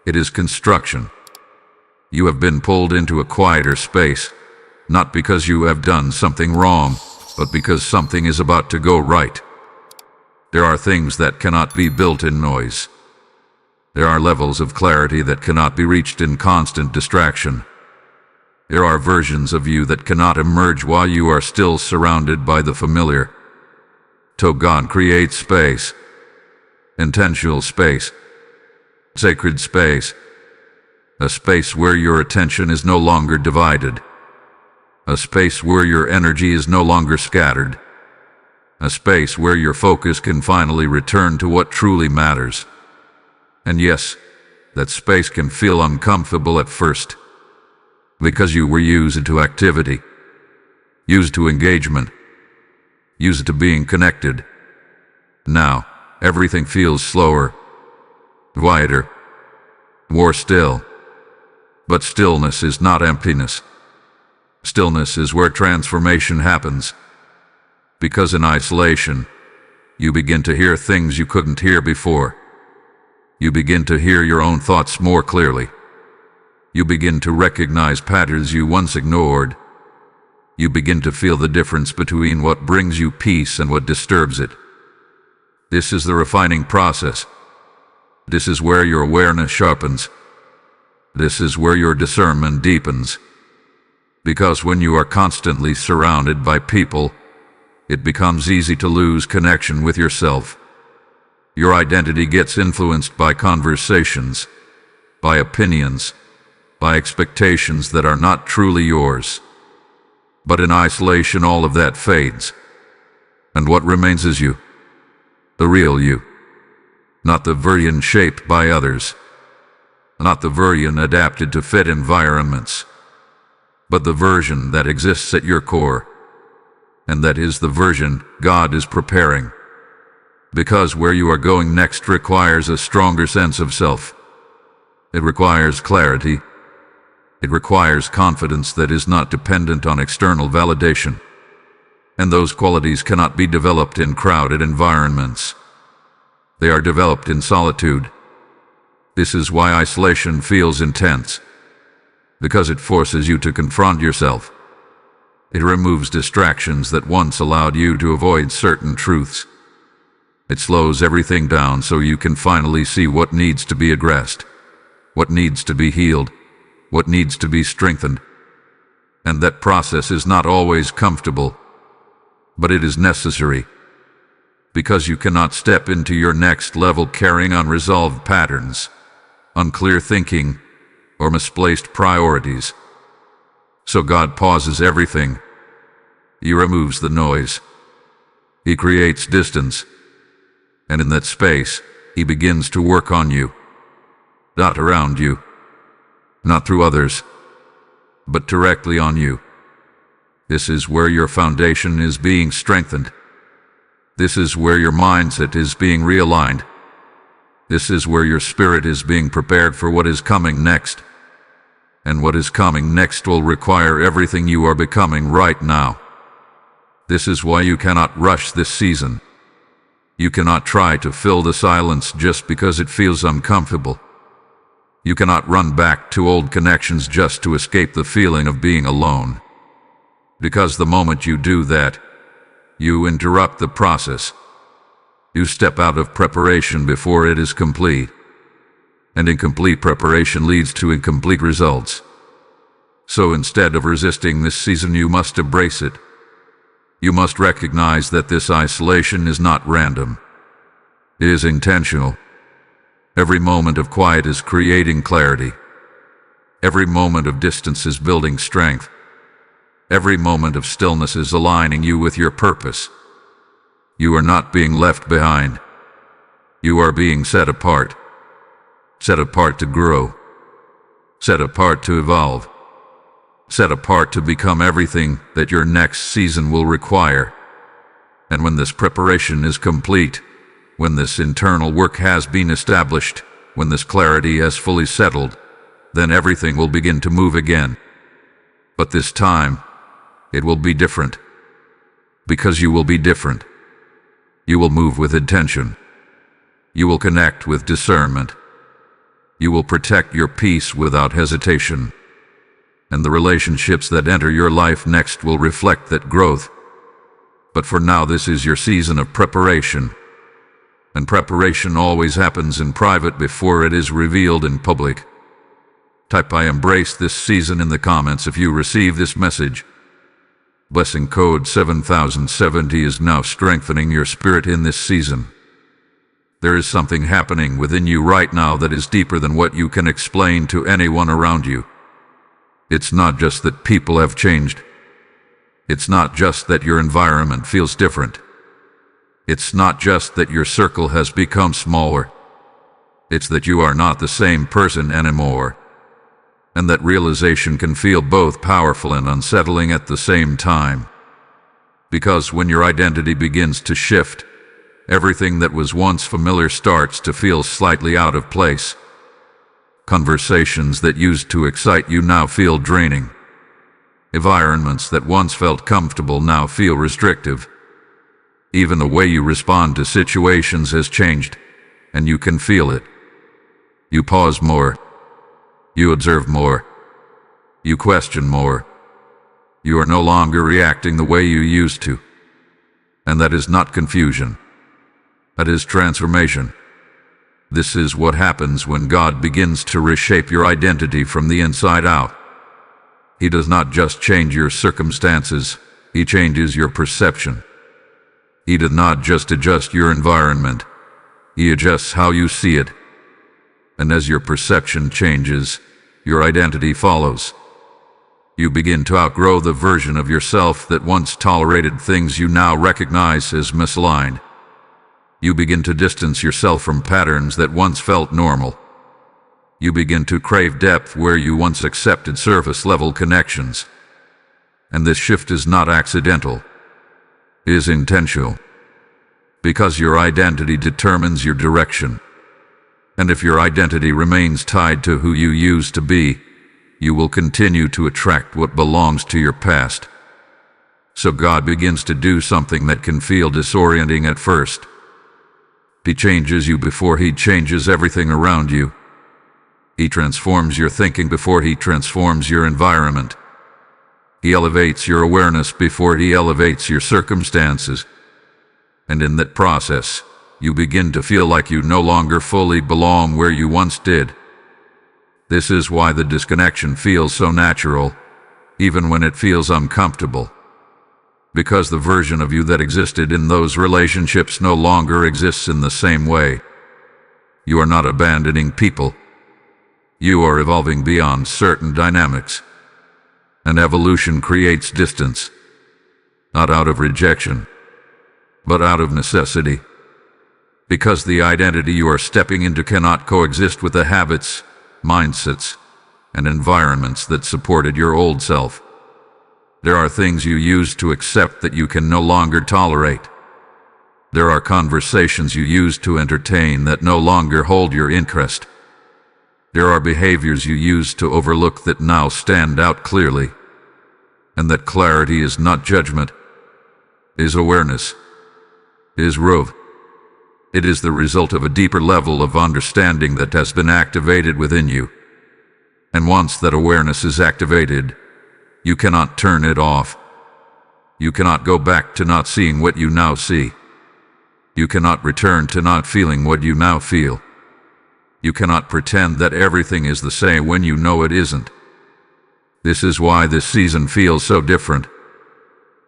It is construction. You have been pulled into a quieter space, not because you have done something wrong, but because something is about to go right. There are things that cannot be built in noise. There are levels of clarity that cannot be reached in constant distraction. There are versions of you that cannot emerge while you are still surrounded by the familiar. So God creates space, intentional space, sacred space, a space where your attention is no longer divided, a space where your energy is no longer scattered, a space where your focus can finally return to what truly matters. And yes, that space can feel uncomfortable at first, because you were used to activity, used to engagement, used to being connected. Now, everything feels slower, quieter, more still. But stillness is not emptiness. Stillness is where transformation happens. Because in isolation, you begin to hear things you couldn't hear before. You begin to hear your own thoughts more clearly. You begin to recognize patterns you once ignored. You begin to feel the difference between what brings you peace and what disturbs it. This is the refining process. This is where your awareness sharpens. This is where your discernment deepens. Because when you are constantly surrounded by people, it becomes easy to lose connection with yourself. Your identity gets influenced by conversations, by opinions, by expectations that are not truly yours. But in isolation, all of that fades. And what remains is you. The real you. Not the version shaped by others. Not the version adapted to fit environments. But the version that exists at your core. And that is the version God is preparing. Because where you are going next requires a stronger sense of self. It requires clarity. It requires confidence that is not dependent on external validation. And those qualities cannot be developed in crowded environments. They are developed in solitude. This is why isolation feels intense. Because it forces you to confront yourself. It removes distractions that once allowed you to avoid certain truths. It slows everything down so you can finally see what needs to be addressed, what needs to be healed, what needs to be strengthened. And that process is not always comfortable, but it is necessary. Because you cannot step into your next level carrying unresolved patterns, unclear thinking, or misplaced priorities. So God pauses everything. He removes the noise. He creates distance. And in that space, He begins to work on you. Not around you. Not through others. But directly on you. This is where your foundation is being strengthened. This is where your mindset is being realigned. This is where your spirit is being prepared for what is coming next. And what is coming next will require everything you are becoming right now. This is why you cannot rush this season. You cannot try to fill the silence just because it feels uncomfortable. You cannot run back to old connections just to escape the feeling of being alone. Because the moment you do that, you interrupt the process. You step out of preparation before it is complete. And incomplete preparation leads to incomplete results. So instead of resisting this season, you must embrace it. You must recognize that this isolation is not random. It is intentional. Every moment of quiet is creating clarity. Every moment of distance is building strength. Every moment of stillness is aligning you with your purpose. You are not being left behind. You are being set apart. Set apart to grow. Set apart to evolve. Set apart to become everything that your next season will require. And when this preparation is complete, when this internal work has been established, when this clarity has fully settled, then everything will begin to move again. But this time, it will be different. Because you will be different. You will move with intention. You will connect with discernment. You will protect your peace without hesitation. And the relationships that enter your life next will reflect that growth. But for now, this is your season of preparation. And preparation always happens in private before it is revealed in public. Type "I embrace this season" in the comments if you receive this message. Blessing code 7070 is now strengthening your spirit in this season. There is something happening within you right now that is deeper than what you can explain to anyone around you. It's not just that people have changed. It's not just that your environment feels different. It's not just that your circle has become smaller. It's that you are not the same person anymore. And that realization can feel both powerful and unsettling at the same time. Because when your identity begins to shift, everything that was once familiar starts to feel slightly out of place. Conversations that used to excite you now feel draining. Environments that once felt comfortable now feel restrictive. Even the way you respond to situations has changed, and you can feel it. You pause more. You observe more. You question more. You are no longer reacting the way you used to. And that is not confusion. That is transformation. This is what happens when God begins to reshape your identity from the inside out. He does not just change your circumstances, He changes your perception. He does not just adjust your environment, He adjusts how you see it. And as your perception changes, your identity follows. You begin to outgrow the version of yourself that once tolerated things you now recognize as misaligned. You begin to distance yourself from patterns that once felt normal. You begin to crave depth where you once accepted surface-level connections. And this shift is not accidental. It is intentional. Because your identity determines your direction. And if your identity remains tied to who you used to be, you will continue to attract what belongs to your past. So God begins to do something that can feel disorienting at first. He changes you before He changes everything around you. He transforms your thinking before He transforms your environment. He elevates your awareness before He elevates your circumstances. And in that process, you begin to feel like you no longer fully belong where you once did. This is why the disconnection feels so natural, even when it feels uncomfortable. Because the version of you that existed in those relationships no longer exists in the same way. You are not abandoning people. You are evolving beyond certain dynamics. And evolution creates distance, not out of rejection, but out of necessity. Because the identity you are stepping into cannot coexist with the habits, mindsets, and environments that supported your old self. There are things you used to accept that you can no longer tolerate. There are conversations you used to entertain that no longer hold your interest. There are behaviors you used to overlook that now stand out clearly. And that clarity is not judgment, is awareness, is growth. It is the result of a deeper level of understanding that has been activated within you. And once that awareness is activated, you cannot turn it off. You cannot go back to not seeing what you now see. You cannot return to not feeling what you now feel. You cannot pretend that everything is the same when you know it isn't. This is why this season feels so different.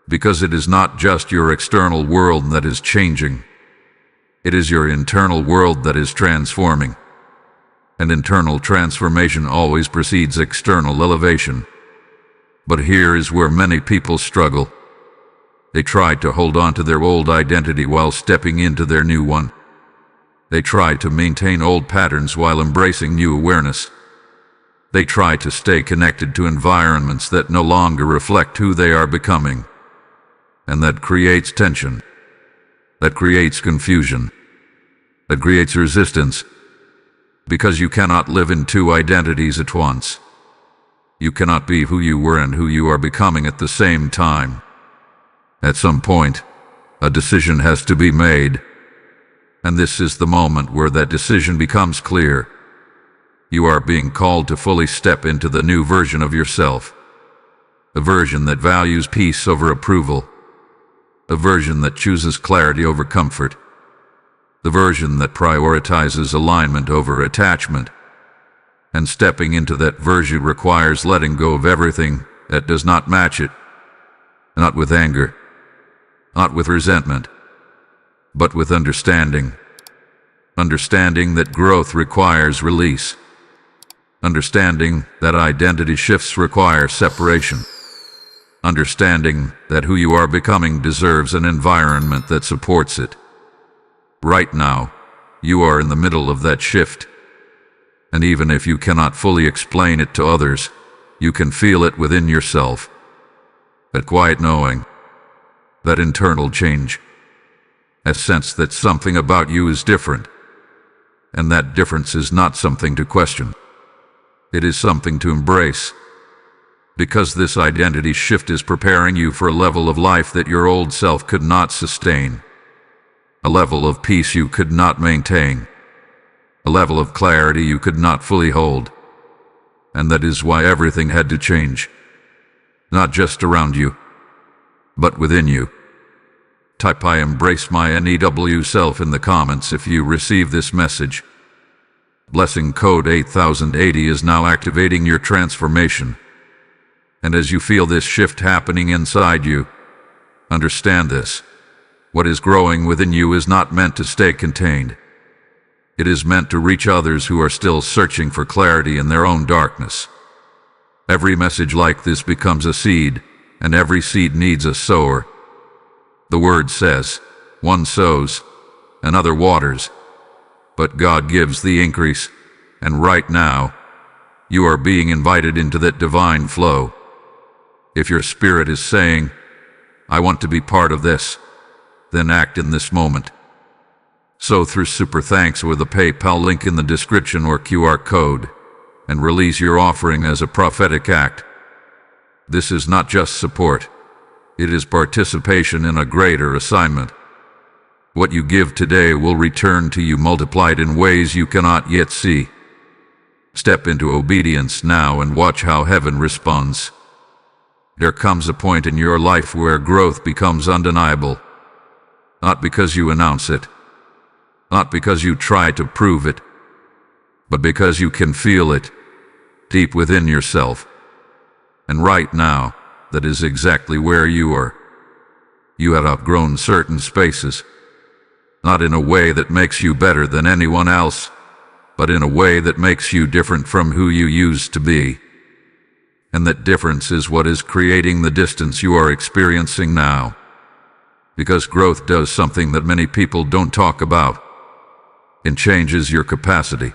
Because it is not just your external world that is changing. It is your internal world that is transforming. And internal transformation always precedes external elevation. But here is where many people struggle. They try to hold on to their old identity while stepping into their new one. They try to maintain old patterns while embracing new awareness. They try to stay connected to environments that no longer reflect who they are becoming. And that creates tension. That creates confusion. That creates resistance. Because you cannot live in two identities at once. You cannot be who you were and who you are becoming at the same time. At some point, a decision has to be made. And this is the moment where that decision becomes clear. You are being called to fully step into the new version of yourself. A version that values peace over approval. A version that chooses clarity over comfort. the version that prioritizes alignment over attachment. And stepping into that version requires letting go of everything that does not match it. Not with anger, not with resentment, but with understanding. Understanding that growth requires release. Understanding that identity shifts require separation. Understanding that who you are becoming deserves an environment that supports it. Right now, you are in the middle of that shift. And even if you cannot fully explain it to others, you can feel it within yourself. That quiet knowing, that internal change, a sense that something about you is different. And that difference is not something to question. It is something to embrace. Because this identity shift is preparing you for a level of life that your old self could not sustain. A level of peace you could not maintain. A level of clarity you could not fully hold. And that is why everything had to change. Not just around you, but within you. Type I embrace my NEW self in the comments if you receive this message. Blessing code 8080 is now activating your transformation. And as you feel this shift happening inside you, understand this. What is growing within you is not meant to stay contained. It is meant to reach others who are still searching for clarity in their own darkness. Every message like this becomes a seed, and every seed needs a sower. The word says, one sows, another waters, but God gives the increase, and right now, you are being invited into that divine flow. If your spirit is saying, I want to be part of this, then act in this moment. So through super thanks or the PayPal link in the description or QR code, and release your offering as a prophetic act. This is not just support. It is participation in a greater assignment. What you give today will return to you multiplied in ways you cannot yet see. Step into obedience now and watch how heaven responds. There comes a point in your life where growth becomes undeniable. Not because you announce it, not because you try to prove it, but because you can feel it deep within yourself. And right now, that is exactly where you are. You have outgrown certain spaces, not in a way that makes you better than anyone else, but in a way that makes you different from who you used to be. And that difference is what is creating the distance you are experiencing now. Because growth does something that many people don't talk about. It changes your capacity.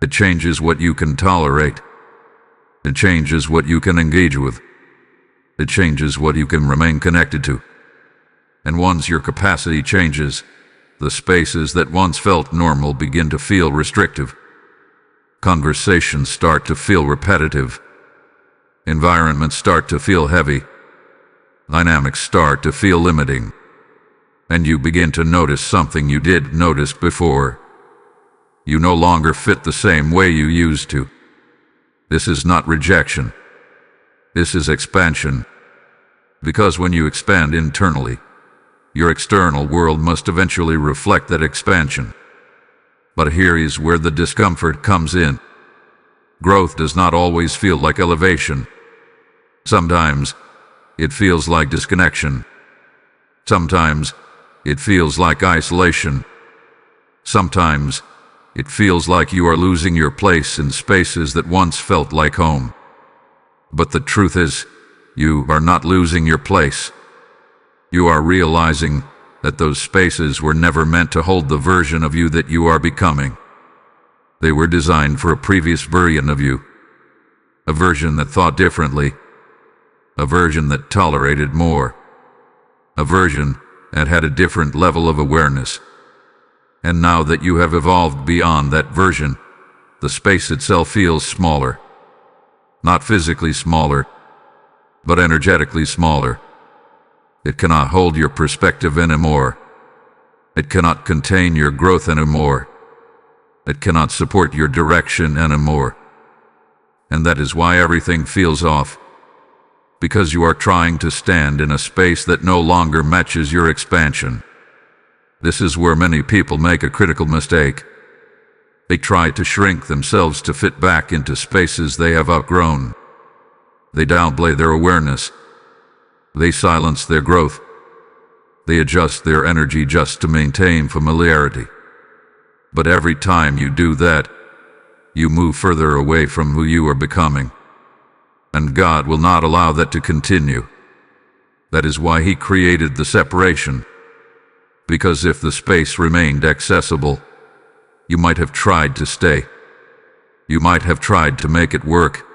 It changes what you can tolerate. It changes what you can engage with. It changes what you can remain connected to. And once your capacity changes, the spaces that once felt normal begin to feel restrictive. Conversations start to feel repetitive. Environments start to feel heavy. Dynamics start to feel limiting. And you begin to notice something you did notice before. You no longer fit the same way you used to. This is not rejection. This is expansion. Because when you expand internally, your external world must eventually reflect that expansion. But here is where the discomfort comes in. Growth does not always feel like elevation. Sometimes, it feels like disconnection. Sometimes, it feels like isolation. Sometimes, it feels like you are losing your place in spaces that once felt like home. But the truth is, you are not losing your place. You are realizing that those spaces were never meant to hold the version of you that you are becoming. They were designed for a previous version of you. A version that thought differently. A version that tolerated more. A version that had a different level of awareness. And now that you have evolved beyond that version, the space itself feels smaller. Not physically smaller, but energetically smaller. It cannot hold your perspective anymore. It cannot contain your growth anymore. It cannot support your direction anymore. And that is why everything feels off. Because you are trying to stand in a space that no longer matches your expansion. This is where many people make a critical mistake. They try to shrink themselves to fit back into spaces they have outgrown. They downplay their awareness. They silence their growth. They adjust their energy just to maintain familiarity. But every time you do that, you move further away from who you are becoming. And God will not allow that to continue. That is why He created the separation. Because if the space remained accessible, you might have tried to stay. You might have tried to make it work.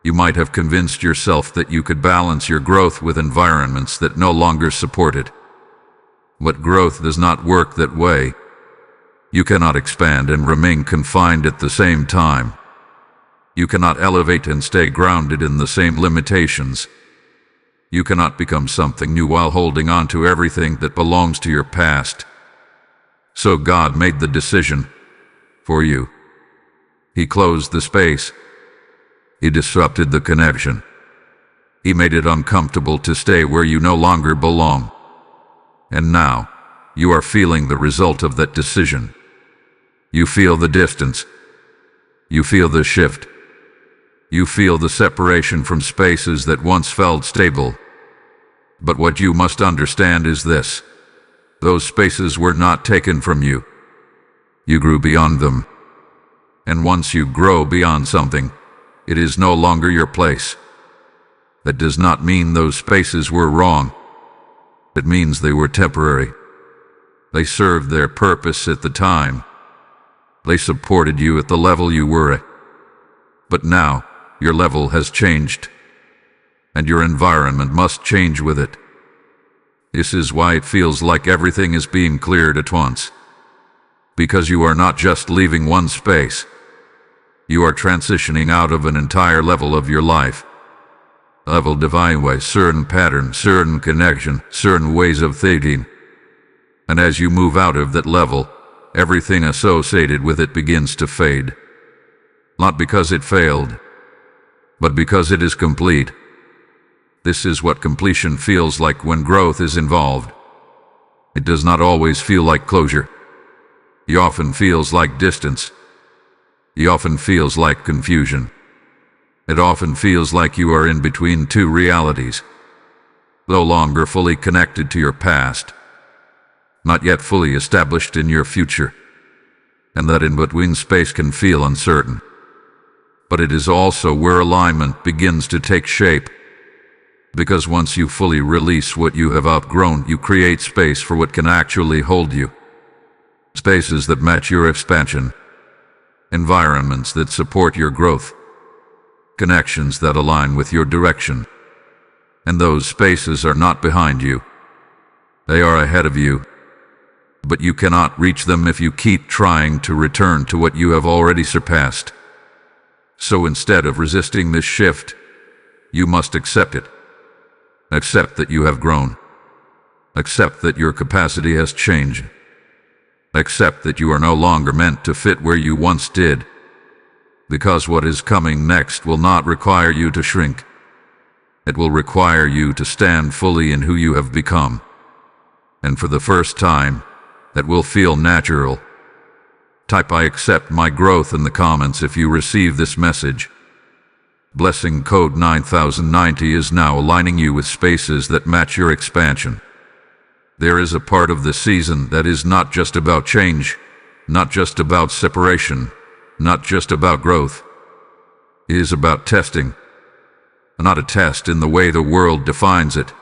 You might have convinced yourself that you could balance your growth with environments that no longer support it. But growth does not work that way. You cannot expand and remain confined at the same time. You cannot elevate and stay grounded in the same limitations. You cannot become something new while holding on to everything that belongs to your past. So God made the decision for you. He closed the space. He disrupted the connection. He made it uncomfortable to stay where you no longer belong. And now, you are feeling the result of that decision. You feel the distance. You feel the shift. You feel the separation from spaces that once felt stable. But what you must understand is this. Those spaces were not taken from you. You grew beyond them. And once you grow beyond something, it is no longer your place. That does not mean those spaces were wrong. It means they were temporary. They served their purpose at the time. They supported you at the level you were at. But now, your level has changed. And your environment must change with it. This is why it feels like everything is being cleared at once. Because you are not just leaving one space. You are transitioning out of an entire level of your life. Level defined by certain patterns, certain connection, certain ways of thinking. And as you move out of that level, everything associated with it begins to fade. Not because it failed, but because it is complete. This is what completion feels like when growth is involved. It does not always feel like closure. It often feels like distance. It often feels like confusion. It often feels like you are in between two realities. No longer fully connected to your past. Not yet fully established in your future. And that in-between space can feel uncertain. But it is also where alignment begins to take shape. Because once you fully release what you have outgrown, you create space for what can actually hold you. Spaces that match your expansion. Environments that support your growth. Connections that align with your direction. And those spaces are not behind you. They are ahead of you. But you cannot reach them if you keep trying to return to what you have already surpassed. So instead of resisting this shift, you must accept it. Accept that you have grown. Accept that your capacity has changed. Accept that you are no longer meant to fit where you once did. Because what is coming next will not require you to shrink. It will require you to stand fully in who you have become. And for the first time, that will feel natural. Type "I accept my growth" in the comments if you receive this message. Blessing code 9090 is now aligning you with spaces that match your expansion. There is a part of this season that is not just about change, not just about separation, not just about growth. It is about testing. Not a test in the way the world defines it.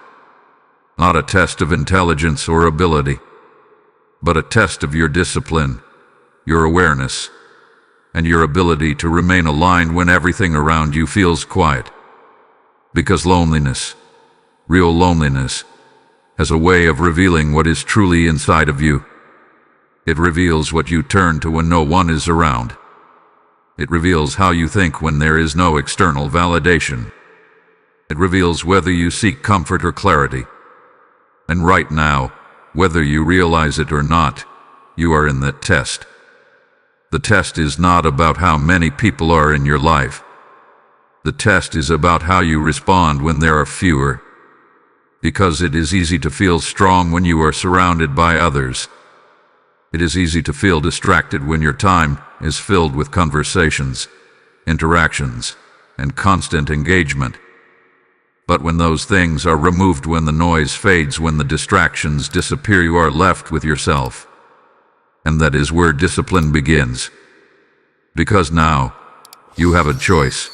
Not a test of intelligence or ability, but a test of your discipline, your awareness, and your ability to remain aligned when everything around you feels quiet. Because loneliness, real loneliness, has a way of revealing what is truly inside of you. It reveals what you turn to when no one is around. It reveals how you think when there is no external validation. It reveals whether you seek comfort or clarity. And right now, whether you realize it or not, you are in that test. The test is not about how many people are in your life. The test is about how you respond when there are fewer. Because it is easy to feel strong when you are surrounded by others. It is easy to feel distracted when your time is filled with conversations, interactions, and constant engagement. But when those things are removed, when the noise fades, when the distractions disappear, you are left with yourself. And that is where discipline begins. Because now, you have a choice.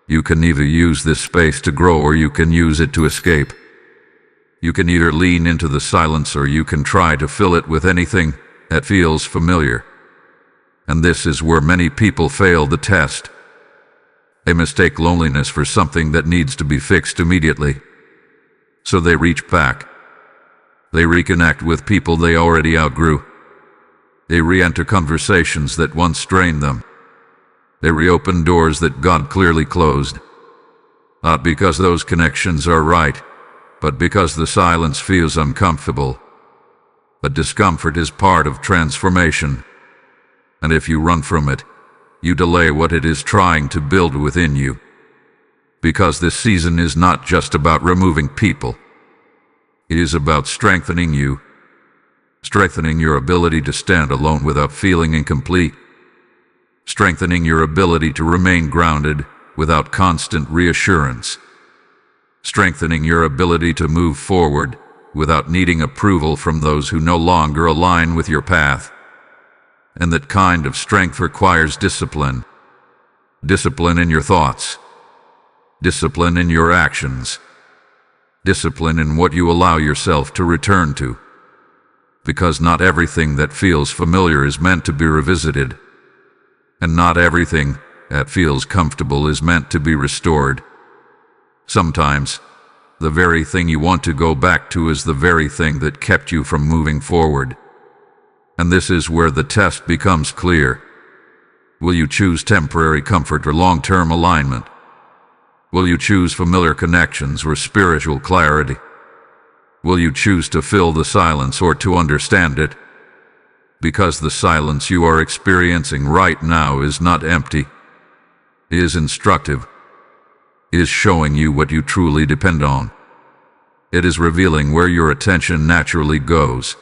You can either use this space to grow or you can use it to escape. You can either lean into the silence or you can try to fill it with anything that feels familiar. And this is where many people fail the test. They mistake loneliness for something that needs to be fixed immediately. So they reach back. They reconnect with people they already outgrew. They re-enter conversations that once drained them. They reopen doors that God clearly closed. Not because those connections are right, but because the silence feels uncomfortable. But discomfort is part of transformation. And if you run from it, you delay what it is trying to build within you. Because this season is not just about removing people. It is about strengthening you. Strengthening your ability to stand alone without feeling incomplete. Strengthening your ability to remain grounded without constant reassurance. Strengthening your ability to move forward without needing approval from those who no longer align with your path. And that kind of strength requires discipline. Discipline in your thoughts. Discipline in your actions. Discipline in what you allow yourself to return to. Because not everything that feels familiar is meant to be revisited. And not everything that feels comfortable is meant to be restored. Sometimes, the very thing you want to go back to is the very thing that kept you from moving forward. And this is where the test becomes clear. Will you choose temporary comfort or long-term alignment? Will you choose familiar connections or spiritual clarity? Will you choose to fill the silence or to understand it? Because the silence you are experiencing right now is not empty. It is instructive. It is showing you what you truly depend on. It is revealing where your attention naturally goes.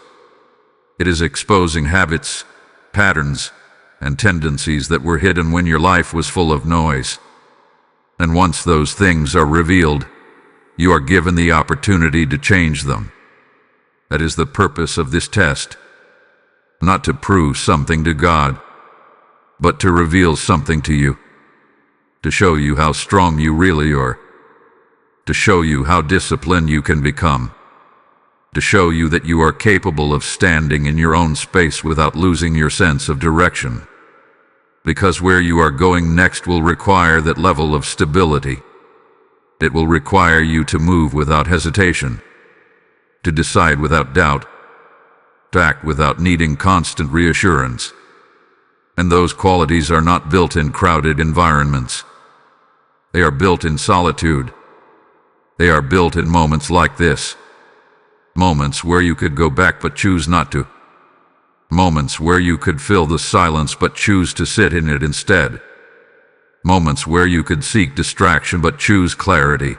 It is exposing habits, patterns, and tendencies that were hidden when your life was full of noise. And once those things are revealed, you are given the opportunity to change them. That is the purpose of this test. Not to prove something to God, but to reveal something to you. To show you how strong you really are. To show you how disciplined you can become. To show you that you are capable of standing in your own space without losing your sense of direction. Because where you are going next will require that level of stability. It will require you to move without hesitation. To decide without doubt. To act without needing constant reassurance. And those qualities are not built in crowded environments. They are built in solitude. They are built in moments like this. Moments where you could go back but choose not to. Moments where you could fill the silence but choose to sit in it instead. Moments where you could seek distraction but choose clarity.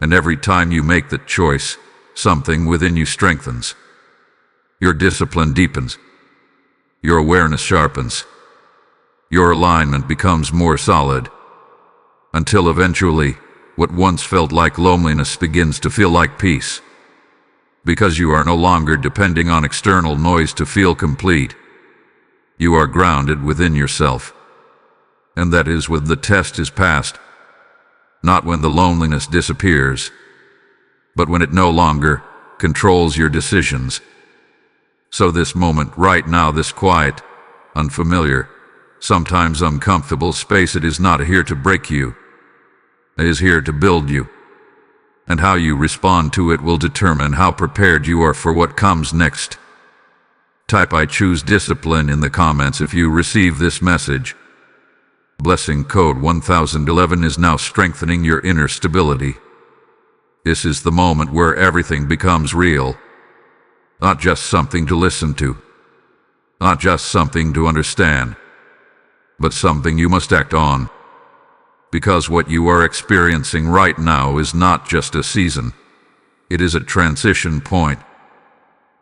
And every time you make that choice, something within you strengthens. Your discipline deepens. Your awareness sharpens. Your alignment becomes more solid. Until eventually, what once felt like loneliness begins to feel like peace. Because you are no longer depending on external noise to feel complete. You are grounded within yourself. And that is when the test is passed. Not when the loneliness disappears, but when it no longer controls your decisions. So this moment right now, this quiet, unfamiliar, sometimes uncomfortable space, it is not here to break you. It is here to build you. And how you respond to it will determine how prepared you are for what comes next. Type "I choose discipline" in the comments if you receive this message. Blessing code 1011 is now strengthening your inner stability. This is the moment where everything becomes real. Not just something to listen to. Not just something to understand. But something you must act on. Because what you are experiencing right now is not just a season. It is a transition point,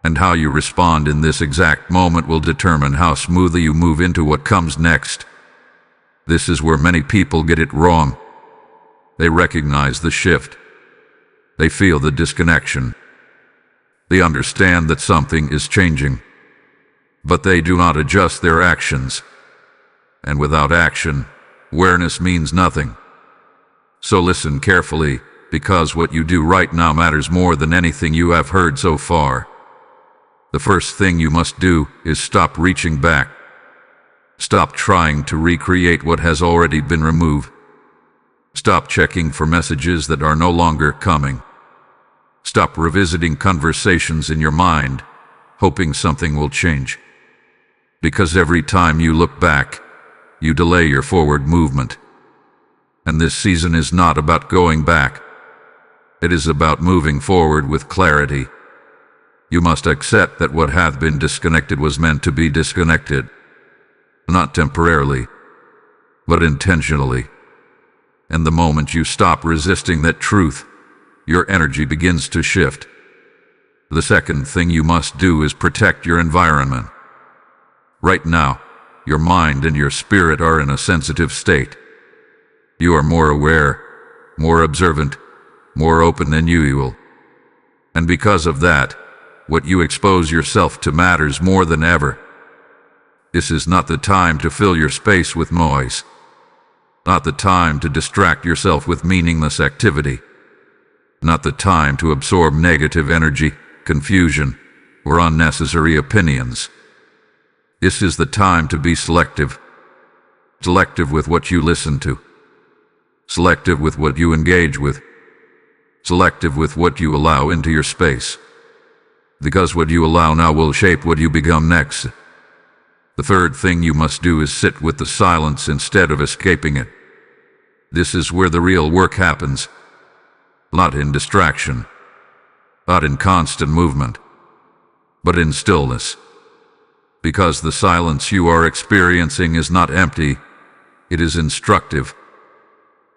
and how you respond in this exact moment will determine how smoothly you move into what comes next. This is where many people get it wrong. They recognize the shift. They feel the disconnection. They understand that something is changing, but they do not adjust their actions. And without action, awareness means nothing. So listen carefully, because what you do right now matters more than anything you have heard so far. The first thing you must do is stop reaching back. Stop trying to recreate what has already been removed. Stop checking for messages that are no longer coming. Stop revisiting conversations in your mind, hoping something will change. Because every time you look back, you delay your forward movement. And this season is not about going back. It is about moving forward with clarity. You must accept that what hath been disconnected was meant to be disconnected. Not temporarily, but intentionally. And the moment you stop resisting that truth, your energy begins to shift. The second thing you must do is protect your environment. Right now, your mind and your spirit are in a sensitive state. You are more aware, more observant, more open than usual. And because of that, what you expose yourself to matters more than ever. This is not the time to fill your space with noise. Not the time to distract yourself with meaningless activity. Not the time to absorb negative energy, confusion, or unnecessary opinions. This is the time to be selective. Selective with what you listen to. Selective with what you engage with. Selective with what you allow into your space. Because what you allow now will shape what you become next. The third thing you must do is sit with the silence instead of escaping it. This is where the real work happens. Not in distraction, not in constant movement, but in stillness. Because the silence you are experiencing is not empty, it is instructive.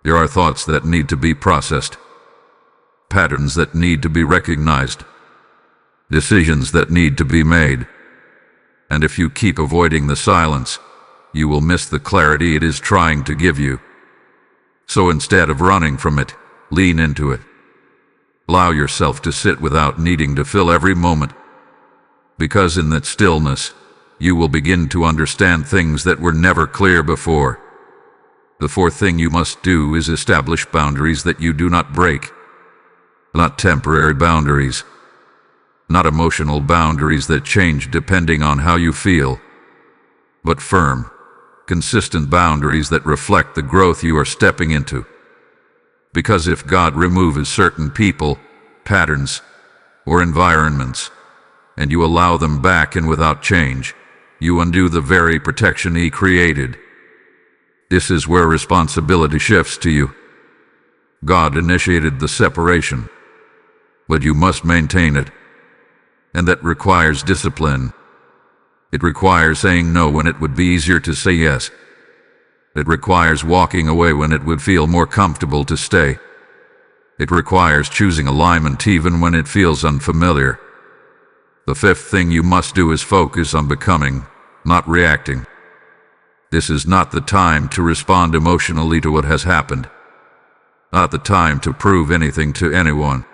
There are thoughts that need to be processed, patterns that need to be recognized, decisions that need to be made. And if you keep avoiding the silence, you will miss the clarity it is trying to give you. So instead of running from it, lean into it. Allow yourself to sit without needing to fill every moment. Because in that stillness, you will begin to understand things that were never clear before. The fourth thing you must do is establish boundaries that you do not break. Not temporary boundaries. Not emotional boundaries that change depending on how you feel. But firm, consistent boundaries that reflect the growth you are stepping into. Because if God removes certain people, patterns, or environments, and you allow them back in without change, you undo the very protection He created. This is where responsibility shifts to you. God initiated the separation, but you must maintain it. And that requires discipline. It requires saying no when it would be easier to say yes. It requires walking away when it would feel more comfortable to stay. It requires choosing alignment even when it feels unfamiliar. The fifth thing you must do is focus on becoming, not reacting. This is not the time to respond emotionally to what has happened. Not the time to prove anything to anyone.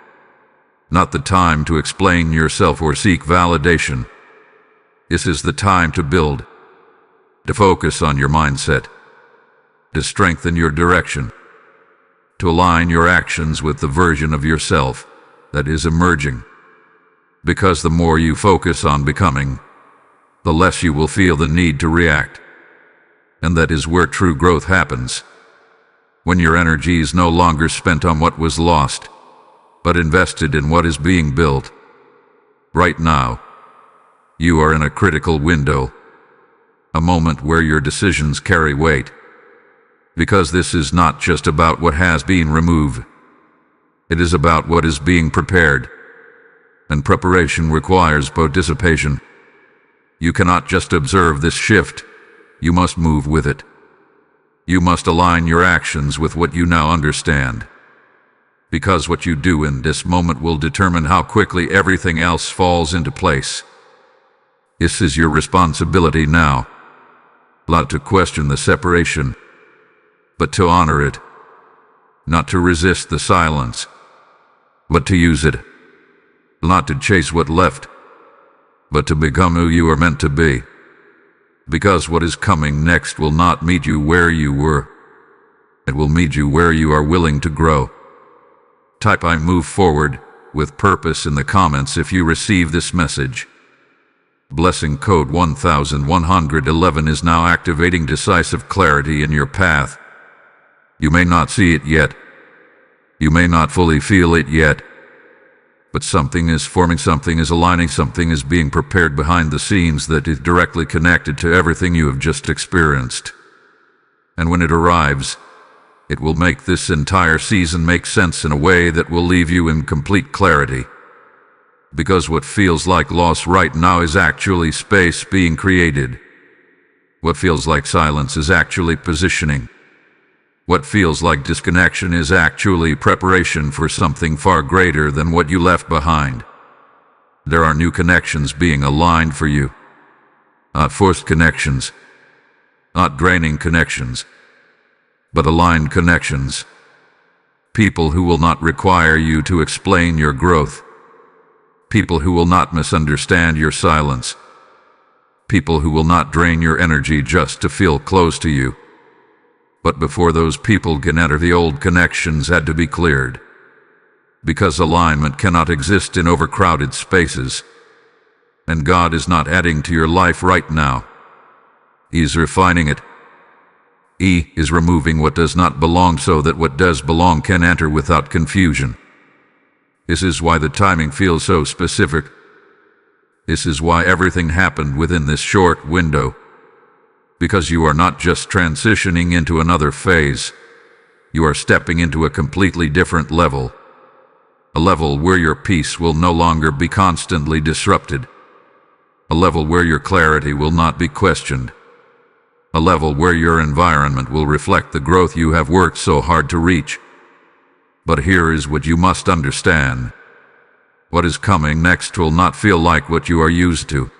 Not the time to explain yourself or seek validation. This is the time to build, to focus on your mindset, to strengthen your direction, to align your actions with the version of yourself that is emerging. Because the more you focus on becoming, the less you will feel the need to react. And that is where true growth happens. When your energy is no longer spent on what was lost, but invested in what is being built. Right now, you are in a critical window, a moment where your decisions carry weight. Because this is not just about what has been removed. It is about what is being prepared. And preparation requires participation. You cannot just observe this shift. You must move with it. You must align your actions with what you now understand. Because what you do in this moment will determine how quickly everything else falls into place. This is your responsibility now. Not to question the separation, but to honor it. Not to resist the silence, but to use it. Not to chase what left, but to become who you are meant to be. Because what is coming next will not meet you where you were. It will meet you where you are willing to grow. Type "I move forward" with purpose in the comments if you receive this message. Blessing code 1111 is now activating decisive clarity in your path. You may not see it yet. You may not fully feel it yet. But something is forming, something is aligning, something is being prepared behind the scenes that is directly connected to everything you have just experienced. And when it arrives, it will make this entire season make sense in a way that will leave you in complete clarity. Because what feels like loss right now is actually space being created. What feels like silence is actually positioning. What feels like disconnection is actually preparation for something far greater than what you left behind. There are new connections being aligned for you. Not forced connections. Not draining connections. But aligned connections. People who will not require you to explain your growth. People who will not misunderstand your silence. People who will not drain your energy just to feel close to you. But before those people can enter, the old connections had to be cleared. Because alignment cannot exist in overcrowded spaces. And God is not adding to your life right now. He is refining it. He is removing what does not belong so that what does belong can enter without confusion. This is why the timing feels so specific. This is why everything happened within this short window. Because you are not just transitioning into another phase. You are stepping into a completely different level. A level where your peace will no longer be constantly disrupted. A level where your clarity will not be questioned. A level where your environment will reflect the growth you have worked so hard to reach. But here is what you must understand. What is coming next will not feel like what you are used to.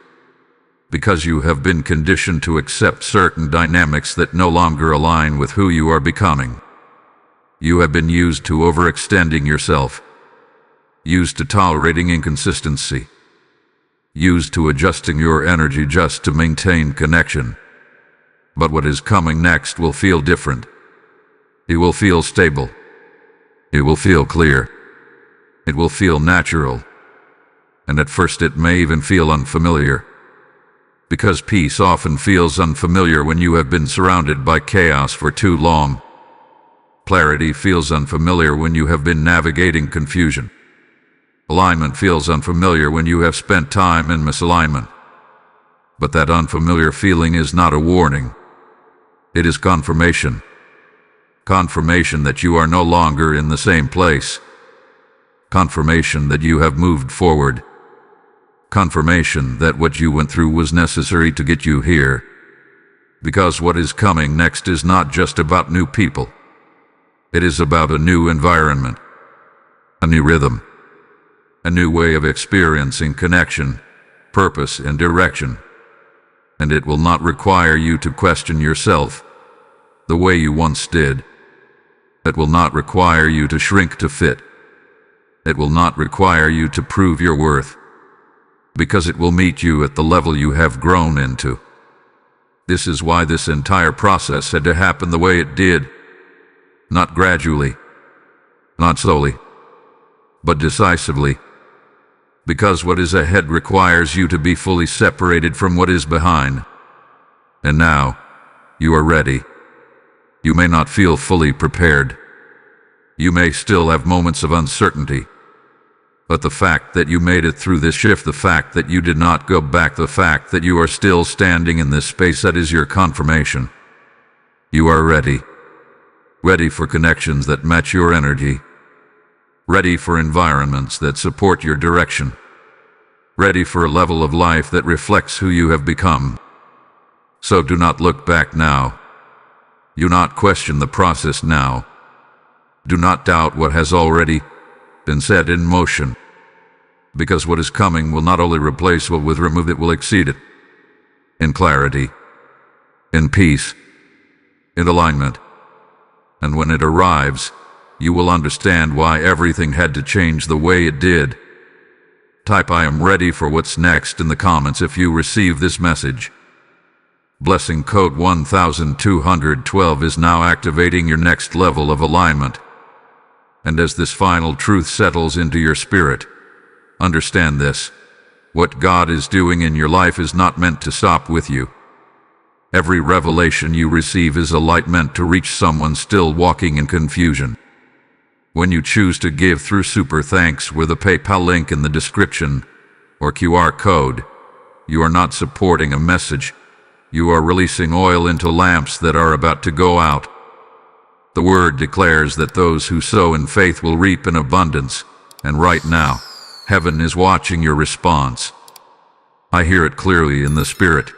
Because you have been conditioned to accept certain dynamics that no longer align with who you are becoming. You have been used to overextending yourself. Used to tolerating inconsistency. Used to adjusting your energy just to maintain connection. But what is coming next will feel different. It will feel stable. It will feel clear. It will feel natural. And at first it may even feel unfamiliar. Because peace often feels unfamiliar when you have been surrounded by chaos for too long. Clarity feels unfamiliar when you have been navigating confusion. Alignment feels unfamiliar when you have spent time in misalignment. But that unfamiliar feeling is not a warning. It is confirmation. Confirmation that you are no longer in the same place. Confirmation that you have moved forward. Confirmation that what you went through was necessary to get you here. Because what is coming next is not just about new people. It is about a new environment. A new rhythm. A new way of experiencing connection, purpose, and direction. And it will not require you to question yourself the way you once did. It will not require you to shrink to fit. It will not require you to prove your worth. Because it will meet you at the level you have grown into. This is why this entire process had to happen the way it did. Not gradually. Not slowly. But decisively. Because what is ahead requires you to be fully separated from what is behind. And now, you are ready. You may not feel fully prepared. You may still have moments of uncertainty. But the fact that you made it through this shift, the fact that you did not go back, the fact that you are still standing in this space, that is your confirmation. You are ready. Ready for connections that match your energy. Ready for environments that support your direction. Ready for a level of life that reflects who you have become. So do not look back now. Do not question the process now. Do not doubt what has already been set in motion, because what is coming will not only replace what was removed, it will exceed it. In clarity, in peace, in alignment. And when it arrives, you will understand why everything had to change the way it did. Type "I am ready for what's next" in the comments if you receive this message. Blessing code 1212 is now activating your next level of alignment. And as this final truth settles into your spirit, understand this: what God is doing in your life is not meant to stop with you. Every revelation you receive is a light meant to reach someone still walking in confusion. When you choose to give through Super Thanks with a PayPal link in the description or QR code, you are not supporting a message. You are releasing oil into lamps that are about to go out. The word declares that those who sow in faith will reap in abundance, and right now, heaven is watching your response. I hear it clearly in the spirit.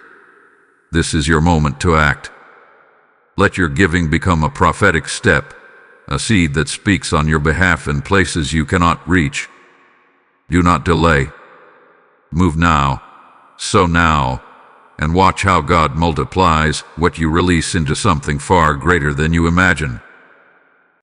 This is your moment to act. Let your giving become a prophetic step, a seed that speaks on your behalf in places you cannot reach. Do not delay. Move now, sow now, and watch how God multiplies what you release into something far greater than you imagine.